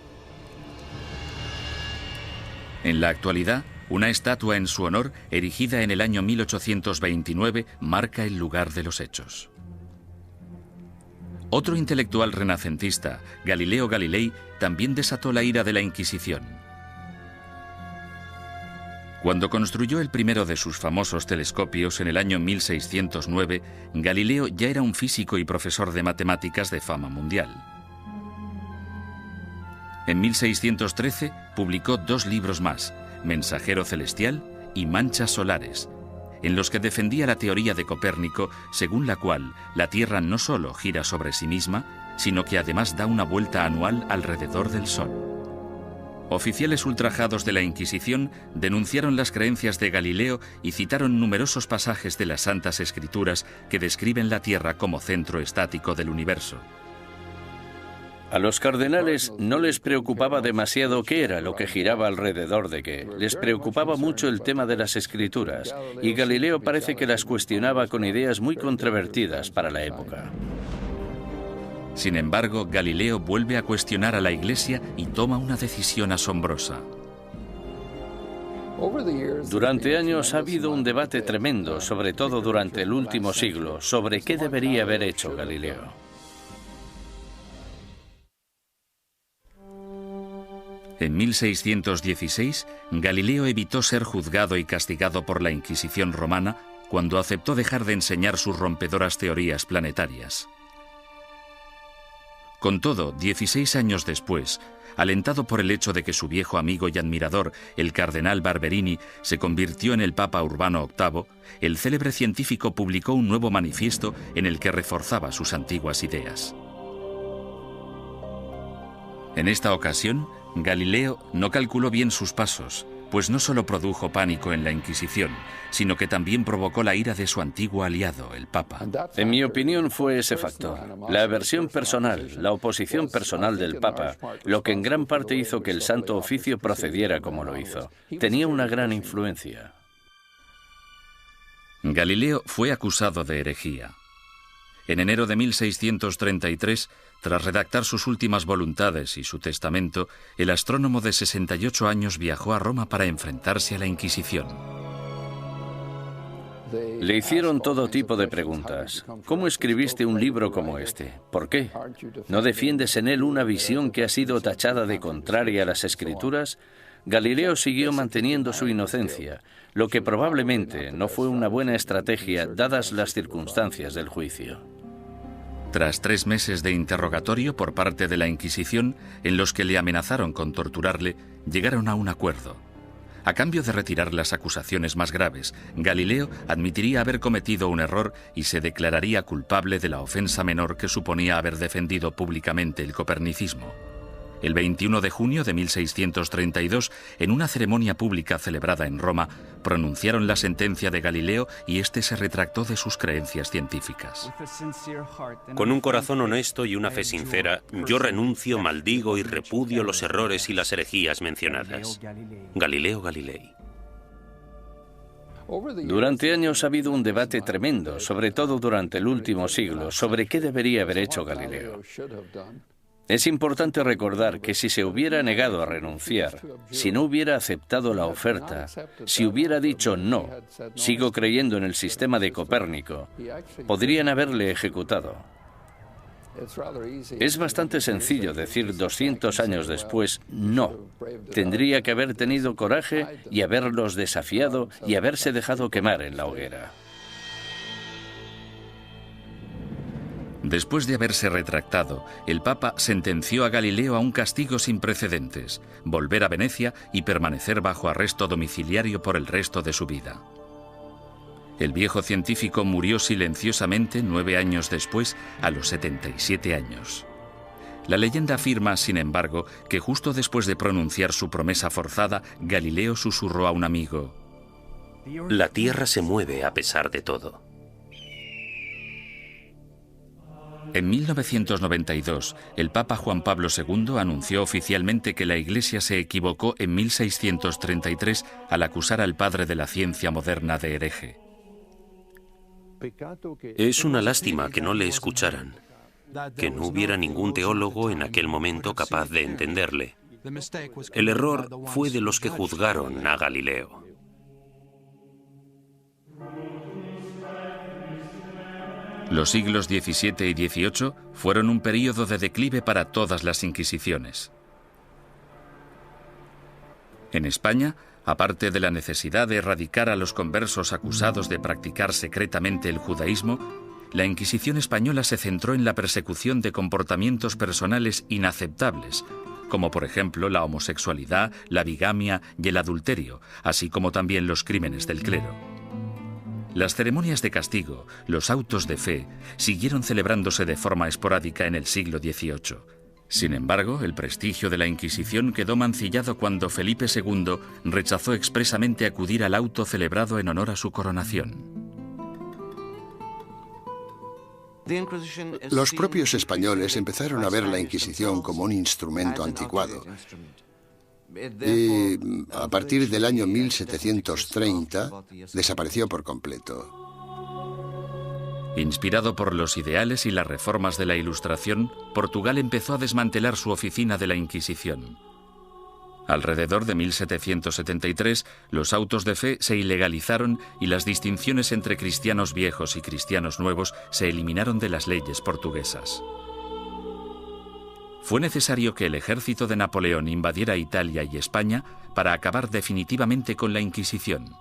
En la actualidad, una estatua en su honor, erigida en el año 1829, marca el lugar de los hechos. Otro intelectual renacentista, Galileo Galilei, también desató la ira de la Inquisición. Cuando construyó el primero de sus famosos telescopios en el año 1609, Galileo ya era un físico y profesor de matemáticas de fama mundial. En 1613 publicó 2 libros más, Mensajero Celestial y Manchas Solares, en los que defendía la teoría de Copérnico, según la cual la Tierra no solo gira sobre sí misma, sino que además da una vuelta anual alrededor del Sol. Oficiales ultrajados de la Inquisición denunciaron las creencias de Galileo y citaron numerosos pasajes de las Santas Escrituras que describen la Tierra como centro estático del universo. A los cardenales no les preocupaba demasiado qué era lo que giraba alrededor de qué. Les preocupaba mucho el tema de las escrituras, y Galileo parece que las cuestionaba con ideas muy controvertidas para la época. Sin embargo, Galileo vuelve a cuestionar a la Iglesia y toma una decisión asombrosa. Durante años ha habido un debate tremendo, sobre todo durante el último siglo, sobre qué debería haber hecho Galileo. En 1616, Galileo evitó ser juzgado y castigado por la Inquisición romana cuando aceptó dejar de enseñar sus rompedoras teorías planetarias. Con todo, 16 años después, alentado por el hecho de que su viejo amigo y admirador, el cardenal Barberini, se convirtió en el Papa Urbano VIII, el célebre científico publicó un nuevo manifiesto en el que reforzaba sus antiguas ideas. En esta ocasión, Galileo no calculó bien sus pasos, pues no solo produjo pánico en la Inquisición, sino que también provocó la ira de su antiguo aliado, el Papa. En mi opinión fue ese factor, la aversión personal, la oposición personal del Papa, lo que en gran parte hizo que el Santo Oficio procediera como lo hizo. Tenía una gran influencia. Galileo fue acusado de herejía. En enero de 1633, tras redactar sus últimas voluntades y su testamento, el astrónomo de 68 años viajó a Roma para enfrentarse a la Inquisición. Le hicieron todo tipo de preguntas. ¿Cómo escribiste un libro como este? ¿Por qué? ¿No defiendes en él una visión que ha sido tachada de contraria a las Escrituras? Galileo siguió manteniendo su inocencia, lo que probablemente no fue una buena estrategia dadas las circunstancias del juicio. Tras 3 meses de interrogatorio por parte de la Inquisición, en los que le amenazaron con torturarle, llegaron a un acuerdo. A cambio de retirar las acusaciones más graves, Galileo admitiría haber cometido un error y se declararía culpable de la ofensa menor que suponía haber defendido públicamente el copernicismo. El 21 de junio de 1632, en una ceremonia pública celebrada en Roma, pronunciaron la sentencia de Galileo y éste se retractó de sus creencias científicas. Con un corazón honesto y una fe sincera, yo renuncio, maldigo y repudio los errores y las herejías mencionadas. Galileo Galilei. Durante años ha habido un debate tremendo, sobre todo durante el último siglo, sobre qué debería haber hecho Galileo. Es importante recordar que si se hubiera negado a renunciar, si no hubiera aceptado la oferta, si hubiera dicho no, sigo creyendo en el sistema de Copérnico, podrían haberle ejecutado. Es bastante sencillo decir 200 años después no. Tendría que haber tenido coraje y haberlos desafiado y haberse dejado quemar en la hoguera. Después de haberse retractado, el Papa sentenció a Galileo a un castigo sin precedentes, volver a Venecia y permanecer bajo arresto domiciliario por el resto de su vida. El viejo científico murió silenciosamente 9 años después, a los 77 años. La leyenda afirma, sin embargo, que justo después de pronunciar su promesa forzada, Galileo susurró a un amigo: La Tierra se mueve a pesar de todo. En 1992, el Papa Juan Pablo II anunció oficialmente que la Iglesia se equivocó en 1633 al acusar al padre de la ciencia moderna de hereje. Es una lástima que no le escucharan, que no hubiera ningún teólogo en aquel momento capaz de entenderle. El error fue de los que juzgaron a Galileo. Los siglos XVII y XVIII fueron un período de declive para todas las inquisiciones. En España, aparte de la necesidad de erradicar a los conversos acusados de practicar secretamente el judaísmo, la Inquisición española se centró en la persecución de comportamientos personales inaceptables, como por ejemplo la homosexualidad, la bigamia y el adulterio, así como también los crímenes del clero. Las ceremonias de castigo, los autos de fe, siguieron celebrándose de forma esporádica en el siglo XVIII. Sin embargo, el prestigio de la Inquisición quedó mancillado cuando Felipe II rechazó expresamente acudir al auto celebrado en honor a su coronación. Los propios españoles empezaron a ver la Inquisición como un instrumento anticuado. Y a partir del año 1730 desapareció por completo. Inspirado por los ideales y las reformas de la Ilustración, Portugal empezó a desmantelar su oficina de la Inquisición. Alrededor de 1773, los autos de fe se ilegalizaron y las distinciones entre cristianos viejos y cristianos nuevos se eliminaron de las leyes portuguesas. Fue necesario que el ejército de Napoleón invadiera Italia y España para acabar definitivamente con la Inquisición.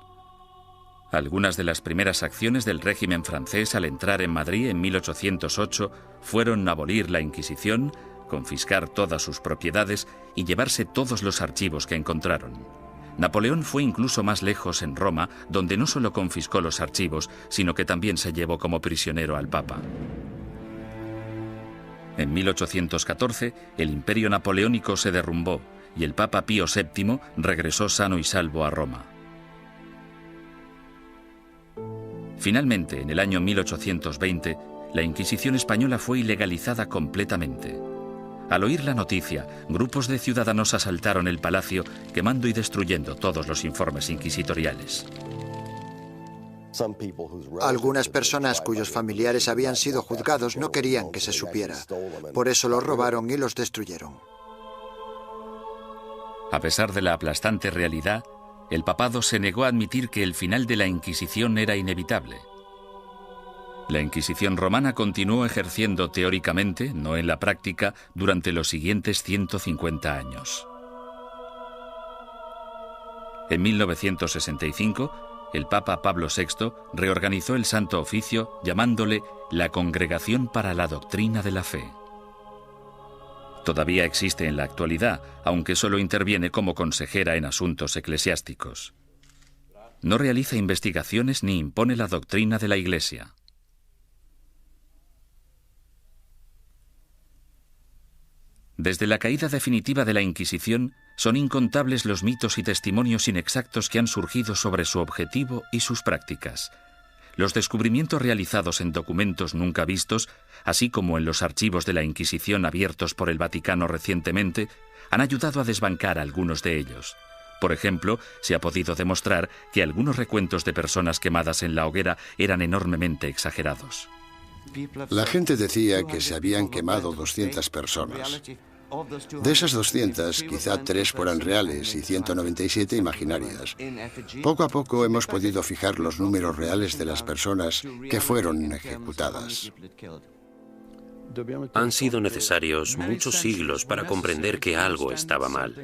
Algunas de las primeras acciones del régimen francés al entrar en Madrid en 1808 fueron abolir la Inquisición, confiscar todas sus propiedades y llevarse todos los archivos que encontraron. Napoleón fue incluso más lejos en Roma, donde no solo confiscó los archivos, sino que también se llevó como prisionero al Papa. En 1814, el imperio napoleónico se derrumbó y el Papa Pío VII regresó sano y salvo a Roma. Finalmente, en el año 1820, la Inquisición española fue ilegalizada completamente. Al oír la noticia, grupos de ciudadanos asaltaron el palacio, quemando y destruyendo todos los informes inquisitoriales. Algunas personas cuyos familiares habían sido juzgados no querían que se supiera. Por eso los robaron y los destruyeron. A pesar de la aplastante realidad, el papado se negó a admitir que el final de la Inquisición era inevitable. La Inquisición romana continuó ejerciendo teóricamente, no en la práctica, durante los siguientes 150 años. En 1965, el Papa Pablo VI reorganizó el Santo Oficio llamándole la Congregación para la Doctrina de la Fe. Todavía existe en la actualidad, aunque solo interviene como consejera en asuntos eclesiásticos. No realiza investigaciones ni impone la doctrina de la Iglesia. Desde la caída definitiva de la Inquisición, son incontables los mitos y testimonios inexactos que han surgido sobre su objetivo y sus prácticas. Los descubrimientos realizados en documentos nunca vistos, así como en los archivos de la Inquisición abiertos por el Vaticano recientemente, han ayudado a desbancar algunos de ellos. Por ejemplo, se ha podido demostrar que algunos recuentos de personas quemadas en la hoguera eran enormemente exagerados. La gente decía que se habían quemado 200 personas. De esas 200, quizá 3 fueran reales y 197 imaginarias. Poco a poco hemos podido fijar los números reales de las personas que fueron ejecutadas. Han sido necesarios muchos siglos para comprender que algo estaba mal.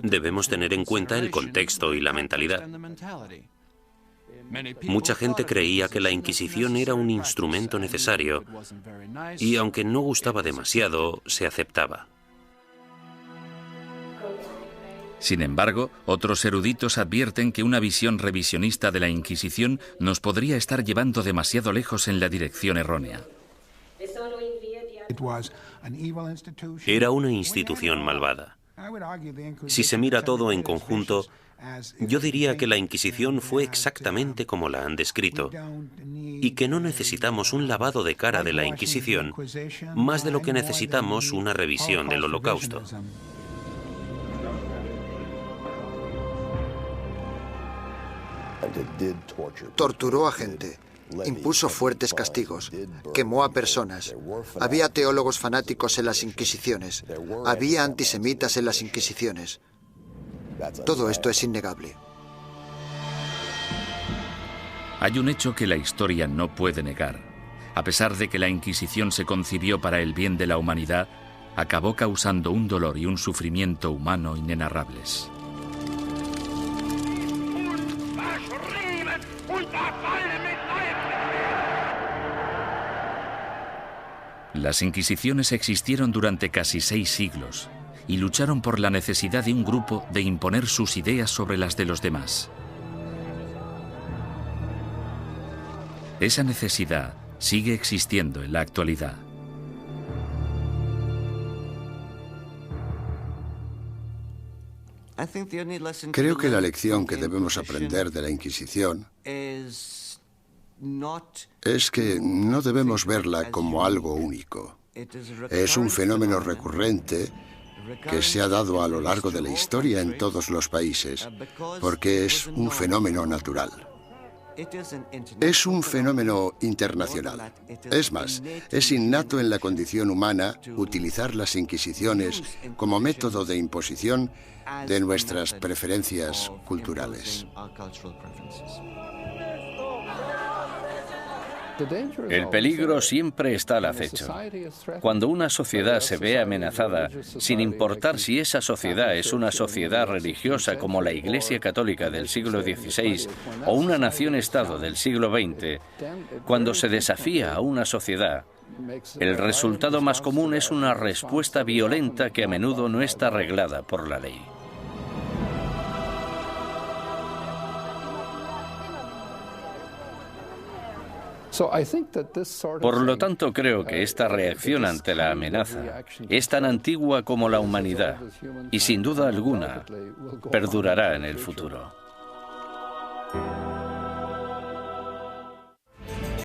Debemos tener en cuenta el contexto y la mentalidad. Mucha gente creía que la Inquisición era un instrumento necesario y, aunque no gustaba demasiado, se aceptaba. Sin embargo, otros eruditos advierten que una visión revisionista de la Inquisición nos podría estar llevando demasiado lejos en la dirección errónea. Era una institución malvada. Si se mira todo en conjunto, yo diría que la Inquisición fue exactamente como la han descrito y que no necesitamos un lavado de cara de la Inquisición más de lo que necesitamos una revisión del Holocausto. Torturó a gente, impuso fuertes castigos, quemó a personas. Había teólogos fanáticos en las Inquisiciones, había antisemitas en las Inquisiciones. Todo esto es innegable. Hay un hecho que la historia no puede negar. A pesar de que la Inquisición se concibió para el bien de la humanidad, acabó causando un dolor y un sufrimiento humano inenarrables. Las Inquisiciones existieron durante casi 6 siglos y lucharon por la necesidad de un grupo de imponer sus ideas sobre las de los demás. Esa necesidad sigue existiendo en la actualidad. Creo que la lección que debemos aprender de la Inquisición es que no debemos verla como algo único. Es un fenómeno recurrente que se ha dado a lo largo de la historia en todos los países, porque es un fenómeno natural. Es un fenómeno internacional. Es más, es innato en la condición humana utilizar las inquisiciones como método de imposición de nuestras preferencias culturales. El peligro siempre está al acecho. Cuando una sociedad se ve amenazada, sin importar si esa sociedad es una sociedad religiosa como la Iglesia Católica del siglo XVI o una nación-estado del siglo XX, cuando se desafía a una sociedad, el resultado más común es una respuesta violenta que a menudo no está arreglada por la ley. Por lo tanto, creo que esta reacción ante la amenaza es tan antigua como la humanidad y, sin duda alguna, perdurará en el futuro.